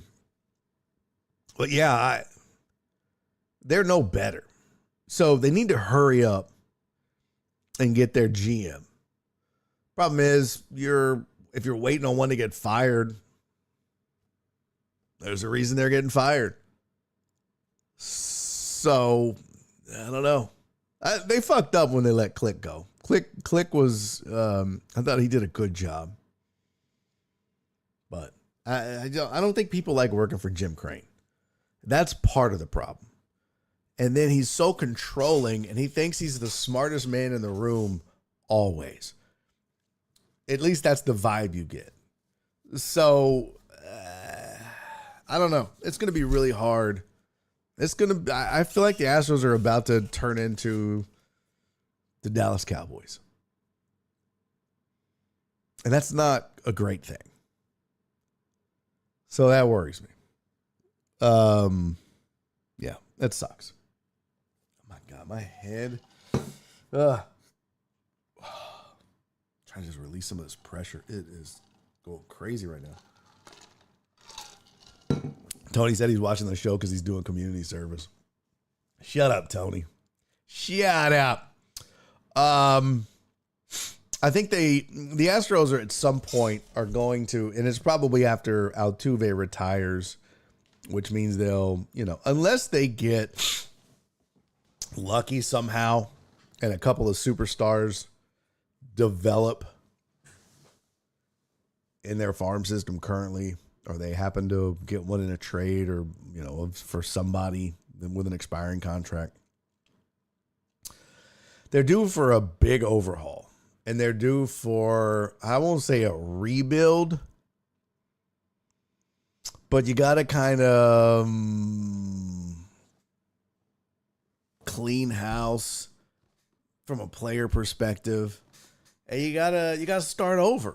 yeah, they're no better. So they need to hurry up and get their GM. Problem is, if you're waiting on one to get fired, there's a reason they're getting fired. So I don't know. They fucked up when they let Click go. Click was, I thought he did a good job. But I don't think people like working for Jim Crane. That's part of the problem. And then he's so controlling, and he thinks he's the smartest man in the room always. At least that's the vibe you get. So, I don't know. It's going to be really hard. I feel like the Astros are about to turn into the Dallas Cowboys. And that's not a great thing. So that worries me. Yeah, that sucks. Oh my God, my head. trying to just release some of this pressure. It is going crazy right now. Tony said he's watching the show because he's doing community service. Shut up, Tony. Shut up. I think the Astros are at some point are going to, and it's probably after Altuve retires, which means they'll, unless they get lucky somehow and a couple of superstars develop in their farm system currently, or they happen to get one in a trade or, for somebody with an expiring contract. They're due for a big overhaul, and they're due for, I won't say a rebuild, but you got to kind of clean house from a player perspective, and you gotta start over.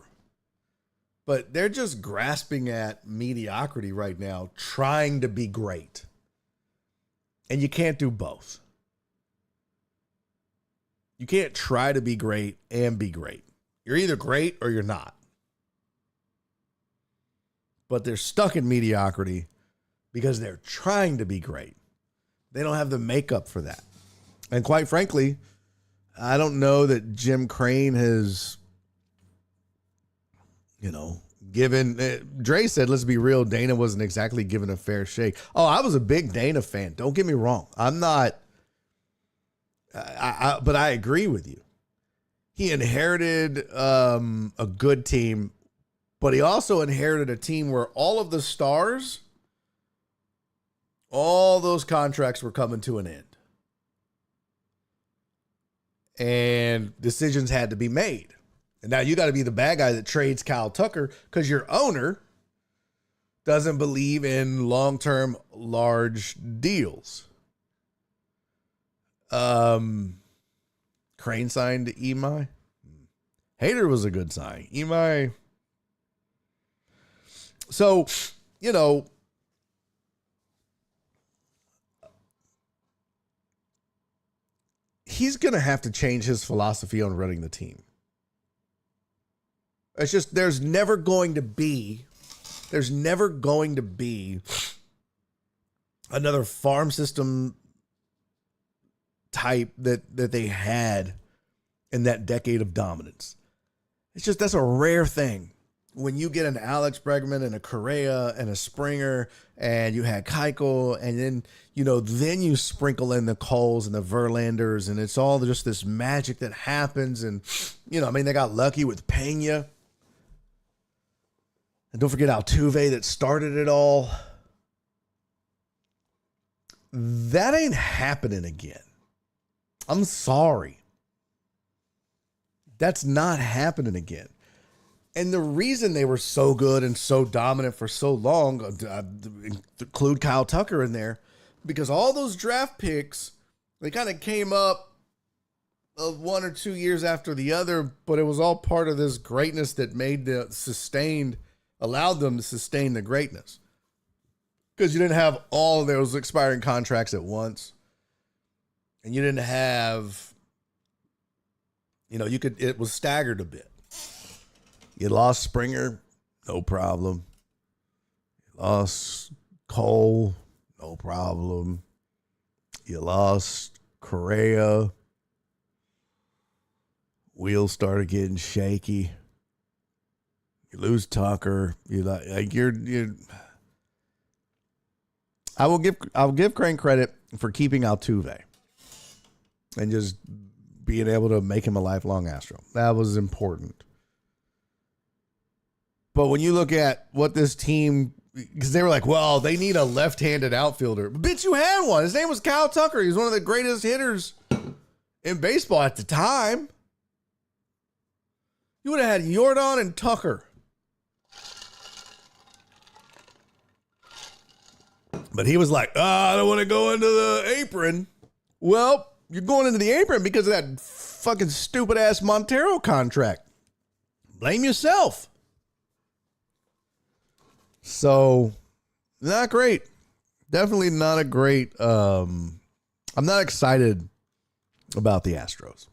But they're just grasping at mediocrity right now, trying to be great. And you can't do both. You can't try to be great and be great. You're either great or you're not. But they're stuck in mediocrity because they're trying to be great. They don't have the makeup for that. And quite frankly, I don't know that Jim Crane has, given, Dre said, let's be real, Dana wasn't exactly given a fair shake. Oh, I was a big Dana fan. Don't get me wrong. I'm not, but I agree with you. He inherited a good team, but he also inherited a team where all of the stars, all those contracts were coming to an end. And decisions had to be made. And now you got to be the bad guy that trades Kyle Tucker because your owner doesn't believe in long-term large deals. Crane signed Imai. Hader was a good sign. Imai. So, he's going to have to change his philosophy on running the team. It's just, there's never going to be another farm system type that they had in that decade of dominance. It's just, that's a rare thing. When you get an Alex Bregman and a Correa and a Springer, and you had Keuchel, and then, then you sprinkle in the Coles and the Verlanders, and it's all just this magic that happens. And, they got lucky with Pena. And don't forget Altuve that started it all. That ain't happening again. I'm sorry. That's not happening again. And the reason they were so good and so dominant for so long, include Kyle Tucker in there, because all those draft picks, they kind of came up 1 or 2 years after the other, but it was all part of this greatness that allowed them to sustain the greatness. Because you didn't have all of those expiring contracts at once. And you didn't have, it was staggered a bit. You lost Springer, no problem. You lost Cole, no problem. You lost Correa. Wheels started getting shaky. You lose Tucker. I'll give Crane credit for keeping Altuve and just being able to make him a lifelong Astro. That was important. But when you look at what this team, because they were like, well, they need a left-handed outfielder. Bitch, you had one. His name was Kyle Tucker. He was one of the greatest hitters in baseball at the time. You would have had Yordan and Tucker. But he was like, I don't want to go into the apron. Well, you're going into the apron because of that fucking stupid-ass Montero contract. Blame yourself. So, not great. Definitely not a great. I'm not excited about the Astros.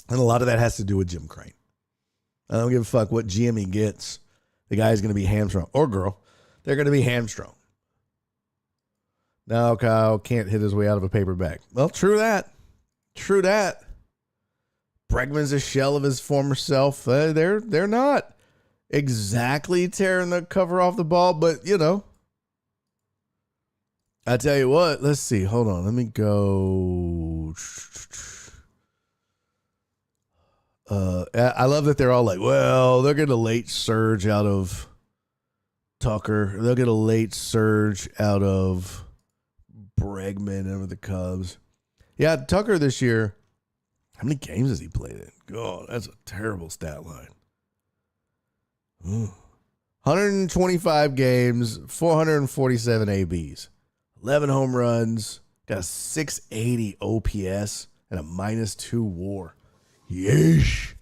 And a lot of that has to do with Jim Crane. I don't give a fuck what GM he gets. The guy's going to be hamstrung. Or girl. They're going to be hamstrung. Now Kyle can't hit his way out of a paper bag. Well, true that. True that. Bregman's a shell of his former self. They're not exactly tearing the cover off the ball, but, you know. I tell you what. Let's see. Hold on. Let me go. I love that they're all like, well, they'll get a late surge out of Tucker. They'll get a late surge out of Bregman and with the Cubs. Yeah, Tucker this year, how many games has he played in? God, that's a terrible stat line. 125 games, 447 ABs, 11 home runs, got a 680 OPS, and a -2 WAR. Yeesh.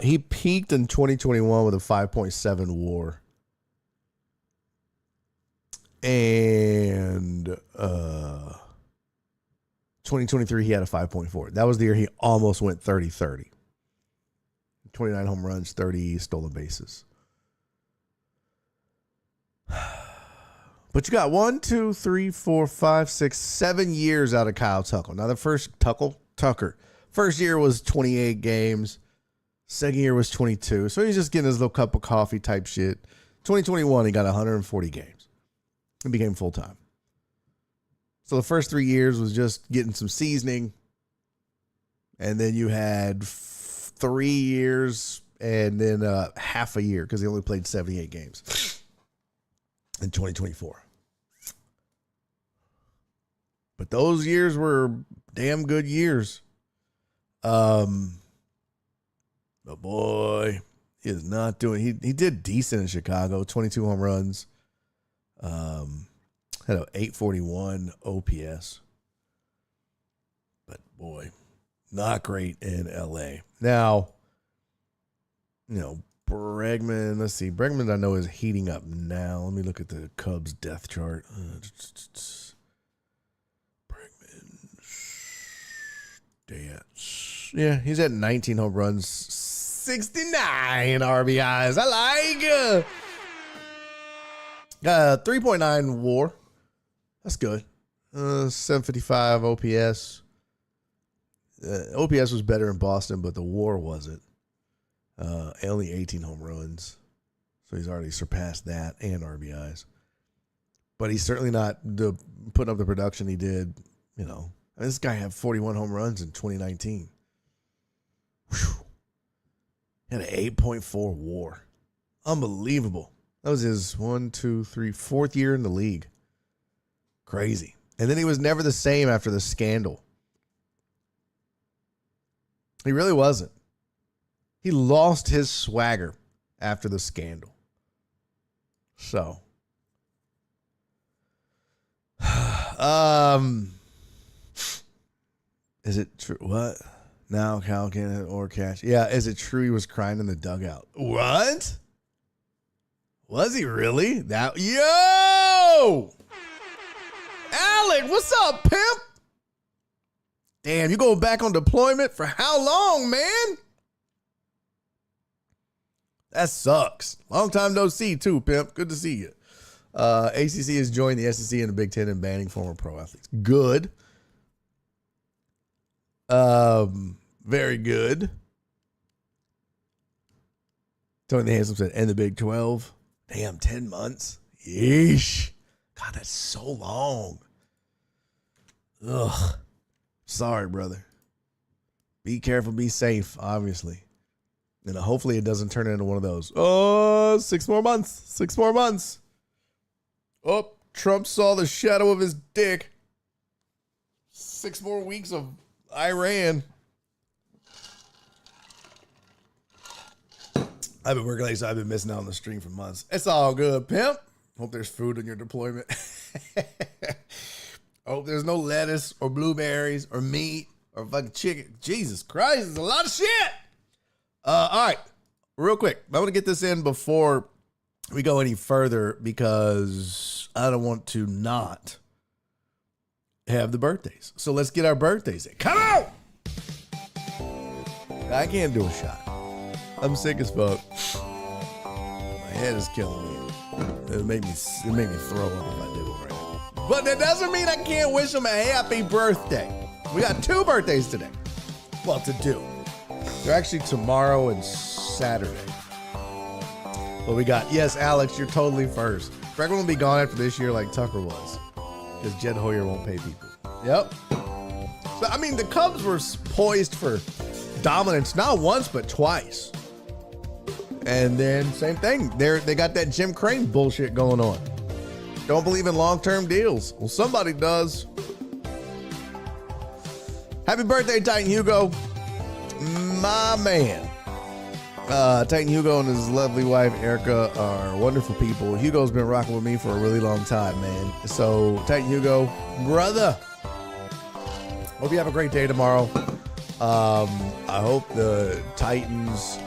He peaked in 2021 with a 5.7 WAR. And 2023, he had a 5.4. That was the year he almost went 30-30. 29 home runs, 30 stolen bases. But you got 1, 2, 3, 4, 5, 6, 7 years out of Kyle Tucker. Now, the first Tucker. First year was 28 games. Second year was 22. So he's just getting his little cup of coffee type shit. 2021, he got 140 games. And became full-time. So the first 3 years was just getting some seasoning. And then you had 3 years and then half a year because he only played 78 games in 2024. But those years were damn good years. But boy, he is not doing. He did decent in Chicago. 22 home runs. Had an 841 OPS. But boy, not great in LA. Now, you know, Bregman, let's see. Bregman, I know, is heating up now. Let me look at the Cubs depth chart. Bregman stats. Yeah, he's at 19 home runs, 69 RBIs. I like 3.9 WAR. That's good. 755 OPS. OPS was better in Boston, but the WAR wasn't. Only 18 home runs. So he's already surpassed that and RBIs. But he's certainly not putting up the production he did, you know. I mean, this guy had 41 home runs in 2019. Whew. He had an 8.4 WAR. Unbelievable. That was his 4th year in the league. Crazy. And then he was never the same after the scandal. He really wasn't. He lost his swagger after the scandal. So, is it true? What? Now Cal can't hit or catch. Yeah, is it true he was crying in the dugout? What? Was he really? Yo! Alec, what's up, pimp? Damn, you going back on deployment for how long, man? That sucks. Long time no see, too, pimp. Good to see you. ACC has joined the SEC and the Big Ten in banning former pro athletes. Good. Very good. Tony the Handsome said, and the Big 12. Damn, 10 months. Yeesh. God, that's so long. Ugh. Sorry, brother. Be careful, be safe, obviously. And hopefully it doesn't turn into one of those. Oh, 6 more months. 6 more months. Oh, Trump saw the shadow of his dick. 6 more weeks of Iran. I've been working late, so I've been missing out on the stream for months. It's all good, pimp. Hope there's food in your deployment. Hope there's no lettuce or blueberries or meat or fucking chicken. Jesus Christ, it's a lot of shit. All right, real quick. I want to get this in before we go any further because I don't want to not have the birthdays. So let's get our birthdays in. Come on! I can't do a shot. I'm sick as fuck. My head is killing me. It made me throw up if I do it right now. But that doesn't mean I can't wish them a happy birthday. We got 2 birthdays today. Well, to do. They're actually tomorrow and Saturday. But we got, yes, Alex, you're totally first. Franklin will be gone after this year like Tucker was. Because Jed Hoyer won't pay people. Yep. So, I mean, the Cubs were poised for dominance, not once, but twice. And then, same thing. They got that Jim Crane bullshit going on. Don't believe in long-term deals. Well, somebody does. Happy birthday, Titan Hugo. My man. Titan Hugo and his lovely wife, Erica, are wonderful people. Hugo's been rocking with me for a really long time, man. So, Titan Hugo, brother, hope you have a great day tomorrow. I hope the Titans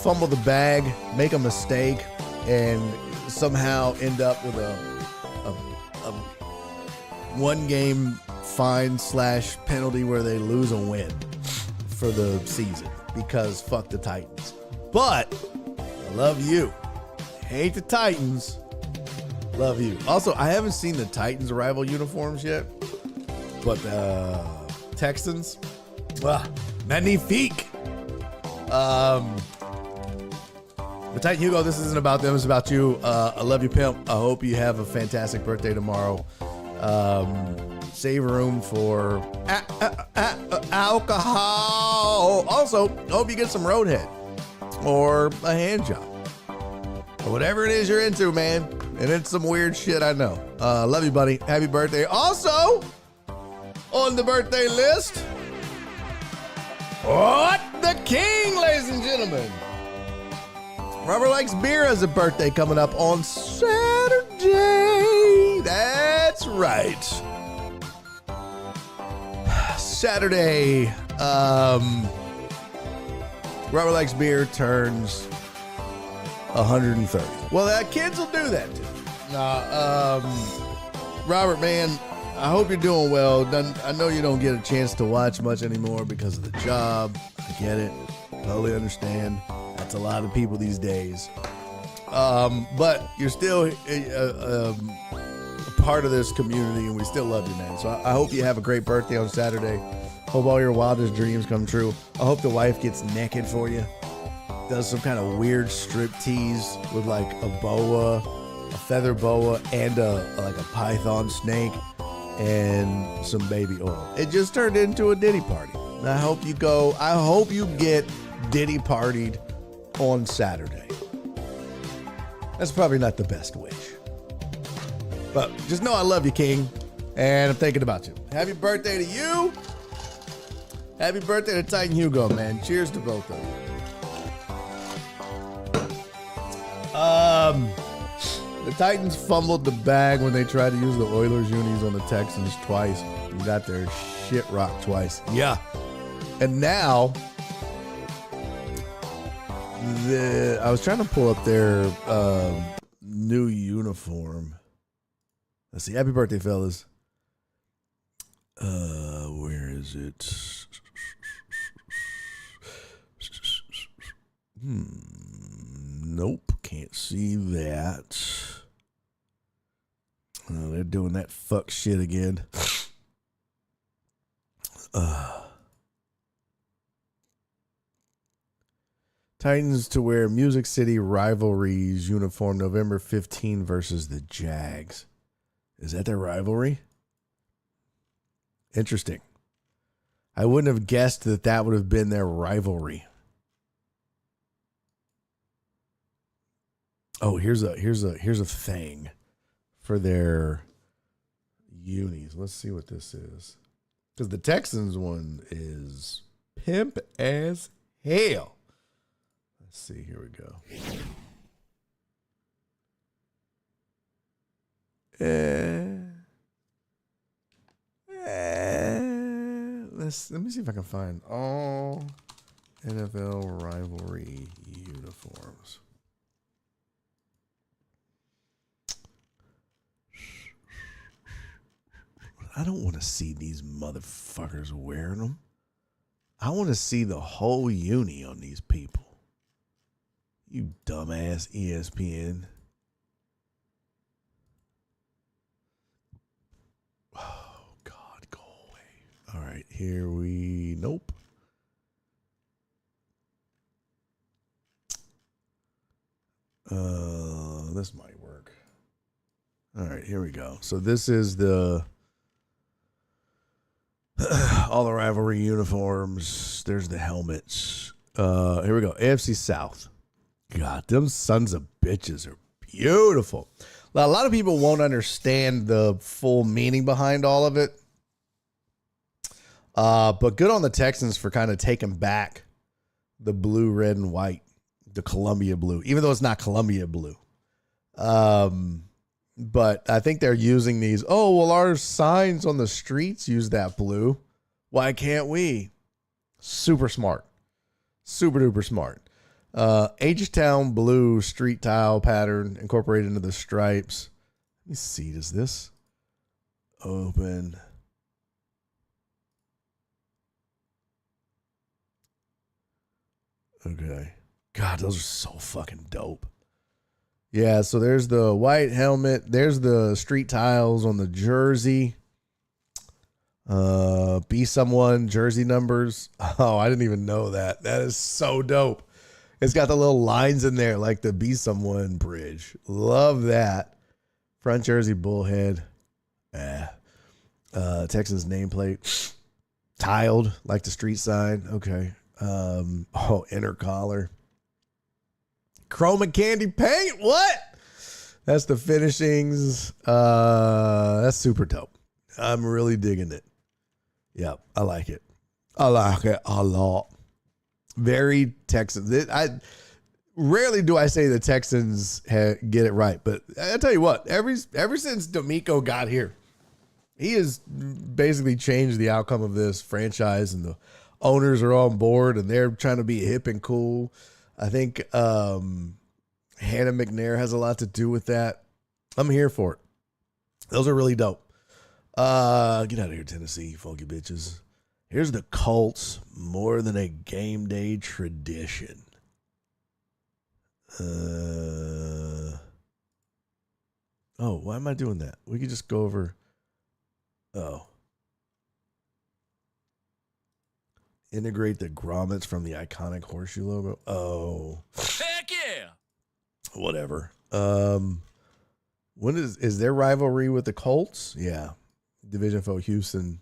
fumble the bag, make a mistake, and somehow end up with a one-game fine/penalty where they lose a win for the season, because fuck the Titans. But I love you. Hate the Titans. Love you. Also, I haven't seen the Titans rival uniforms yet, but the Texans, magnifique. But Titan Hugo, this isn't about them, it's about you. I love you, pimp. I hope you have a fantastic birthday tomorrow. Save room for alcohol. Also, hope you get some roadhead or a hand job or whatever it is you're into, man. And it's some weird shit, I know. Love you, buddy. Happy birthday. Also, on the birthday list, what the king, ladies and gentlemen. Robert Likes Beer has a birthday coming up on Saturday. That's right. Saturday, Robert Likes Beer turns 130. Well, kids will do that too. Robert, man, I hope you're doing well. I know you don't get a chance to watch much anymore because of the job. I get it. Totally understand. That's a lot of people these days. But you're still a part of this community, and we still love you, man. So I hope you have a great birthday on Saturday. Hope all your wildest dreams come true. I hope the wife gets naked for you. Does some kind of weird strip tease with like a boa, a feather boa, and like a python snake and some baby oil. It just turned into a Diddy party. And I hope you get Diddy partied on Saturday. That's probably not the best wish. But just know I love you, King. And I'm thinking about you. Happy birthday to you. Happy birthday to Titan Hugo, man. Cheers to both of you. The Titans fumbled the bag when they tried to use the Oilers unis on the Texans twice. And got their shit rocked twice. Yeah. And now, I was trying to pull up their new uniform. Let's see. Happy birthday, fellas. Where is it? Nope. Can't see that. Oh, they're doing that fuck shit again. Titans to wear Music City Rivalries uniform November 15 versus the Jags. Is that their rivalry? Interesting. I wouldn't have guessed that would have been their rivalry. Oh, here's a thing for their unis. Let's see what this is. Because the Texans one is pimp as hell. Let's see. Here we go. Let me see if I can find all NFL rivalry uniforms. I don't want to see these motherfuckers wearing them. I want to see the whole uni on these people. You dumbass ESPN. Oh, God, go away. All right, here we... Nope. This might work. All right, here we go. So this is the... all the rivalry uniforms. There's the helmets. Here we go. AFC South. God, them sons of bitches are beautiful. A lot of people won't understand the full meaning behind all of it. But good on the Texans for kind of taking back the blue, red, and white, the Columbia blue, even though it's not Columbia blue. But I think they're using these. Oh, well, our signs on the streets use that blue. Why can't we? Super smart. Super duper smart. H-Town blue street tile pattern incorporated into the stripes. Let me see. Does this open? Okay. God, those are so fucking dope. Yeah, so there's the white helmet. There's the street tiles on the jersey. Be someone jersey numbers. Oh, I didn't even know that. That is so dope. It's got the little lines in there like the Be Someone bridge. Love that. Front jersey bullhead. Texans nameplate. Tiled like the street sign. Okay. Inner collar. Chrome and candy paint. What? That's the finishings. That's super dope. I'm really digging it. Yep, I like it. I like it a lot. Very Texans. I rarely do I say the Texans get it right, but I tell you what, ever since D'Amico got here, he has basically changed the outcome of this franchise, and the owners are on board, and they're trying to be hip and cool. I think Hannah McNair has a lot to do with that. I'm here for it. Those are really dope. Get out of here, Tennessee, funky bitches. Here's the Colts, more than a game day tradition. Why am I doing that? We could just go over. Oh. Integrate the grommets from the iconic horseshoe logo. Oh. Heck yeah! Whatever. When is their rivalry with the Colts? Yeah. Division foe Houston.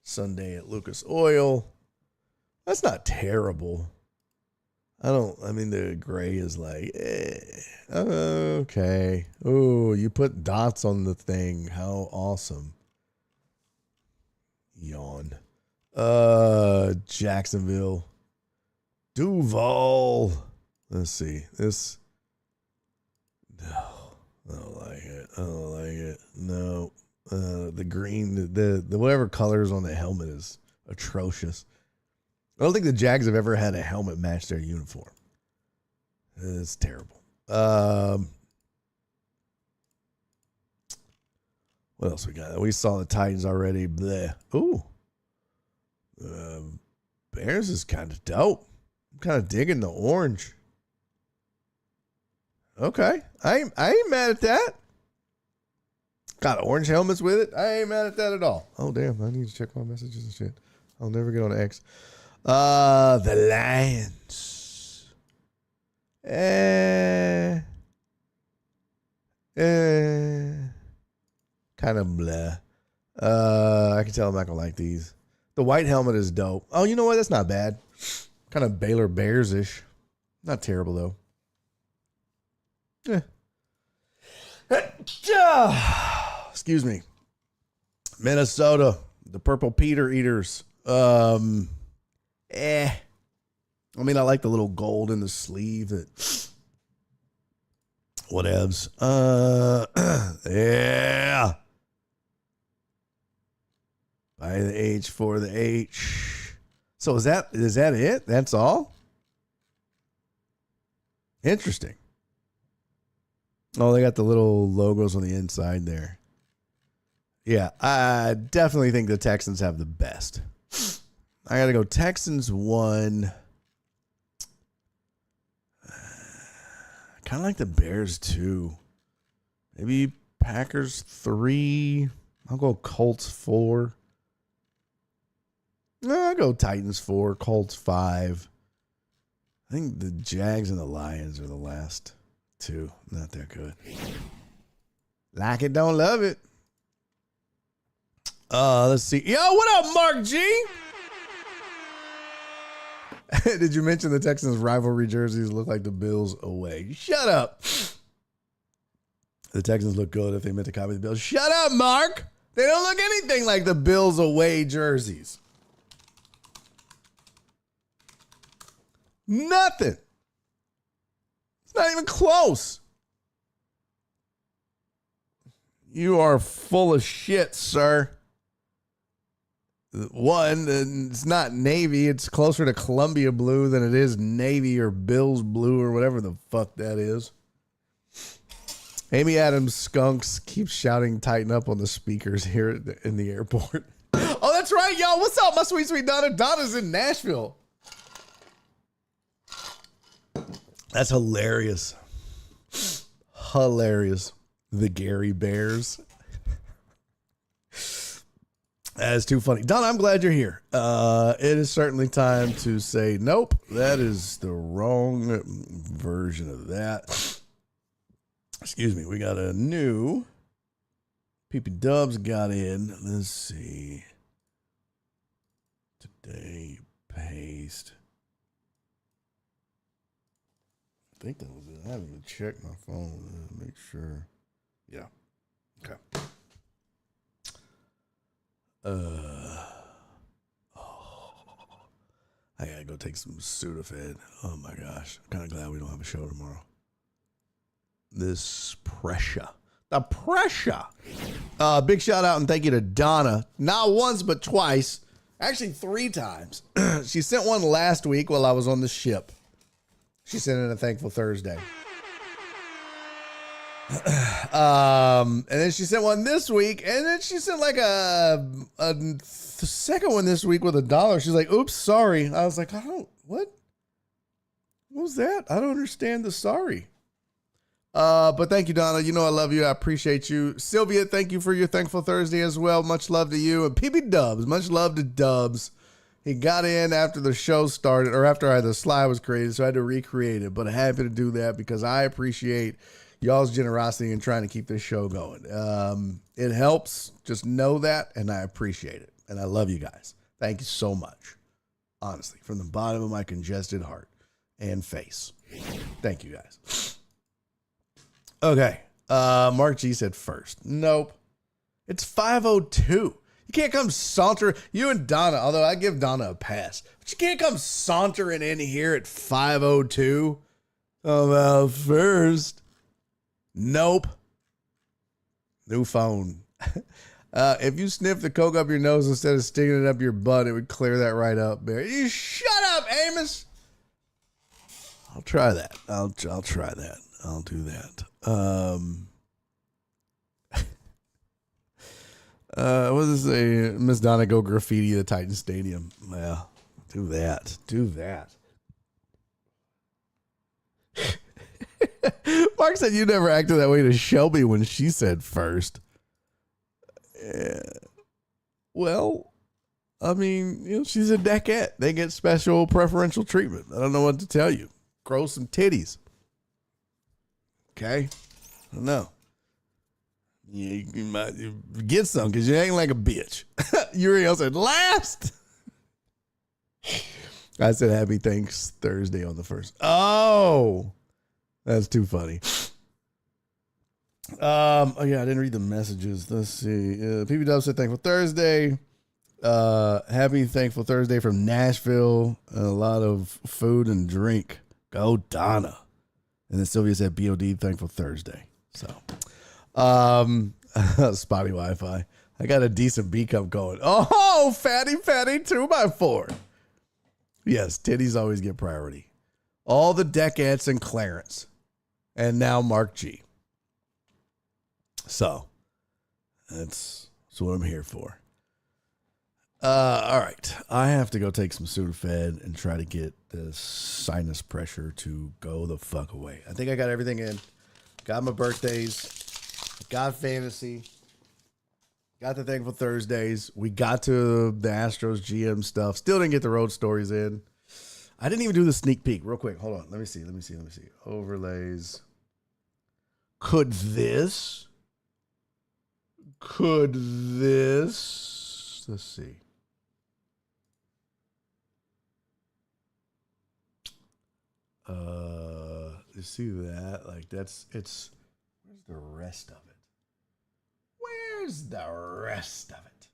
Sunday at Lucas Oil. That's not terrible. The gray is like, okay. Oh, you put dots on the thing. How awesome. Yawn. Jacksonville. Duval. Let's see. This. No. I don't like it. No. The green, the whatever colors on the helmet is atrocious. I don't think the Jags have ever had a helmet match their uniform. It's terrible. What else we got? We saw the Titans already. Bleh. Ooh. Bears is kind of dope. I'm kind of digging the orange. Okay. I ain't mad at that. Got orange helmets with it. I ain't mad at that at all. Oh, damn. I need to check my messages and shit. I'll never get on X. The Lions. Kind of blah. I can tell I'm not going to like these. The white helmet is dope. Oh, you know what? That's not bad. Kind of Baylor Bears-ish. Not terrible, though. Excuse me. Minnesota, the Purple Peter Eaters. I like the little gold in the sleeve. Whatevs. Yeah. By the H for the H. So is that it? That's all? Interesting. Oh, they got the little logos on the inside there. Yeah, I definitely think the Texans have the best. I got to go Texans 1. Kind of like the Bears 2. Maybe Packers 3. I'll go Colts 4. No, I'll go Titans 4, Colts 5. I think the Jags and the Lions are the last 2. Not that good. Like it, don't love it. Let's see. Yo, what up, Mark G? Did you mention the Texans rivalry jerseys look like the Bills away? Shut up. The Texans look good if they meant to copy the Bills. Shut up, Mark. They don't look anything like the Bills away jerseys. Nothing. It's not even close. You are full of shit, sir. One, it's not navy. It's closer to Columbia blue than it is navy or Bills blue or whatever the fuck that is. Amy Adams Skunks keeps shouting tighten up on the speakers here in the airport. Oh, that's right, y'all. What's up, my sweet, sweet Donna? Donna's in Nashville. That's hilarious. Hilarious. The Gary Bears. That is too funny. Donna, I'm glad you're here. It is certainly time to say, nope, that is the wrong version of that. Excuse me. We got a new PP Dubs got in. Let's see. Today, paste. I think that was it. I haven't even checked my phone to make sure. Yeah. Okay. I gotta go take some Sudafed. Oh my gosh. I'm kind of glad we don't have a show tomorrow. This pressure. The pressure. Big shout out and thank you to Donna. Not once, but twice. Actually, 3 times. She sent one last week while I was on the ship. She sent in a Thankful Thursday. And then she sent one this week, and then she sent like a second one this week with $1. She's like, oops, sorry. I was like, what was that? I don't understand the sorry. But thank you, Donna. You know I love you. I appreciate you. Sylvia, thank you for your Thankful Thursday as well. Much love to you. And PB Dubs, much love to Dubs. He got in after the show started, or after the slide was created, so I had to recreate it. But I'm happy to do that because I appreciate y'all's generosity in trying to keep this show going. It helps. Just know that, and I appreciate it. And I love you guys. Thank you so much. Honestly, from the bottom of my congested heart and face. Thank you guys. Okay. Mark G said first. Nope. It's 5:02. You can't come sauntering. You and Donna, although I give Donna a pass, but you can't come sauntering in here at 5:02. Oh, well, first. Nope. New phone. If you sniff the coke up your nose instead of sticking it up your butt, it would clear that right up, Barry. You shut up, Amos. I'll try that. I'll try that. I'll do that. What does it say? Miss Donna go graffiti the Titan Stadium. Well, do that. Do that. Mark said you never acted that way to Shelby when she said first. Well, I mean, she's a deckette. They get special preferential treatment. I don't know what to tell you. Grow some titties. Okay? I don't know. Yeah, you might get some because you ain't like a bitch. Uriel said last. I said happy thanks Thursday on the first. Oh, that's too funny. Oh yeah, I didn't read the messages. Let's see. PB said thankful Thursday. Happy thankful Thursday from Nashville. A lot of food and drink. Go Donna. And then Sylvia said BOD thankful Thursday. So, spotty Wi-Fi. I got a decent B cup going. Oh, fatty 2x4. Yes, titties always get priority. All the decades and Clarence. And now Mark G. So, that's what I'm here for. All right. I have to go take some Sudafed and try to get the sinus pressure to go the fuck away. I think I got everything in. Got my birthdays. Got fantasy. Got the Thankful Thursdays. We got to the Astros GM stuff. Still didn't get the road stories in. I didn't even do the sneak peek. Real quick. Hold on. Let me see. Overlays. Could this? Let's see. You see that? Like it's, where's the rest of it? Where's the rest of it?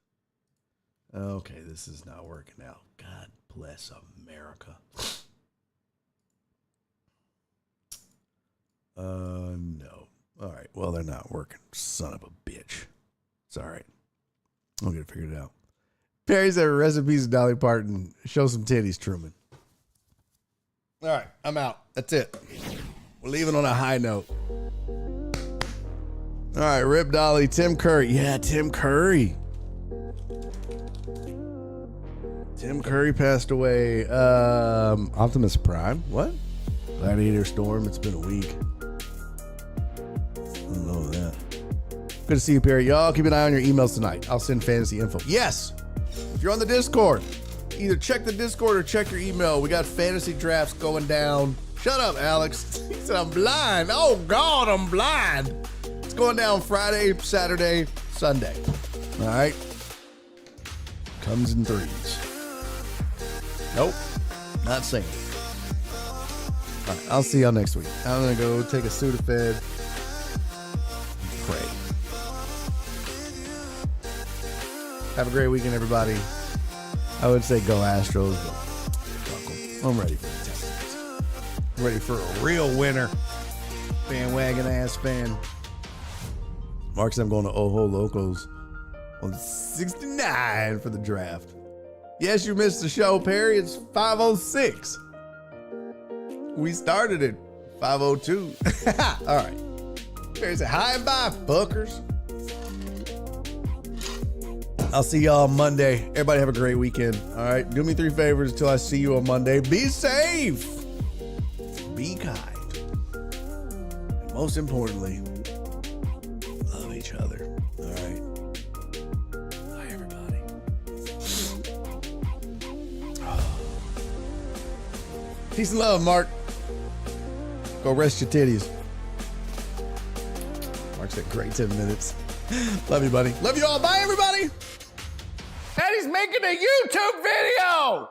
Okay, this is not working out. God bless America. No. All right. Well, they're not working. Son of a bitch. It's all right. I'll get it figured out. Perry said recipes of Dolly Parton. Show some titties, Truman. All right. I'm out. That's it. We're leaving on a high note. All right. Rip Dolly. Tim Curry. Yeah, Tim Curry. Tim Curry passed away. Optimus Prime. What? Gladiator Storm. It's been a week. I don't know that. Good to see you, Perry. Y'all keep an eye on your emails tonight. I'll send fantasy info. Yes. If you're on the Discord, either check the Discord or check your email. We got fantasy drafts going down. Shut up, Alex. He said, I'm blind. Oh, God, I'm blind. It's going down Friday, Saturday, Sunday. All right. Comes in threes. Nope. Not saying it. All right. I'll see y'all next week. I'm going to go take a Sudafed. Pray. Have a great weekend, everybody. I would say go Astros, but fuck 'em. I'm ready for the Texans. I'm ready for a real winner. Bandwagon ass fan. Mark said I'm going to Ojo Locos on 69 for the draft. Yes, you missed the show, Perry. It's 5:06. We started at 5:02. All right. Perry said, hi and bye, fuckers. I'll see y'all Monday. Everybody have a great weekend. All right. Do me 3 favors until I see you on Monday. Be safe. Be kind. And most importantly, love each other. All right. Bye, everybody. Peace and love, Mark. Go rest your titties. Mark said, great 10 minutes. Love you, buddy. Love you all. Bye, everybody. And he's making a YouTube video.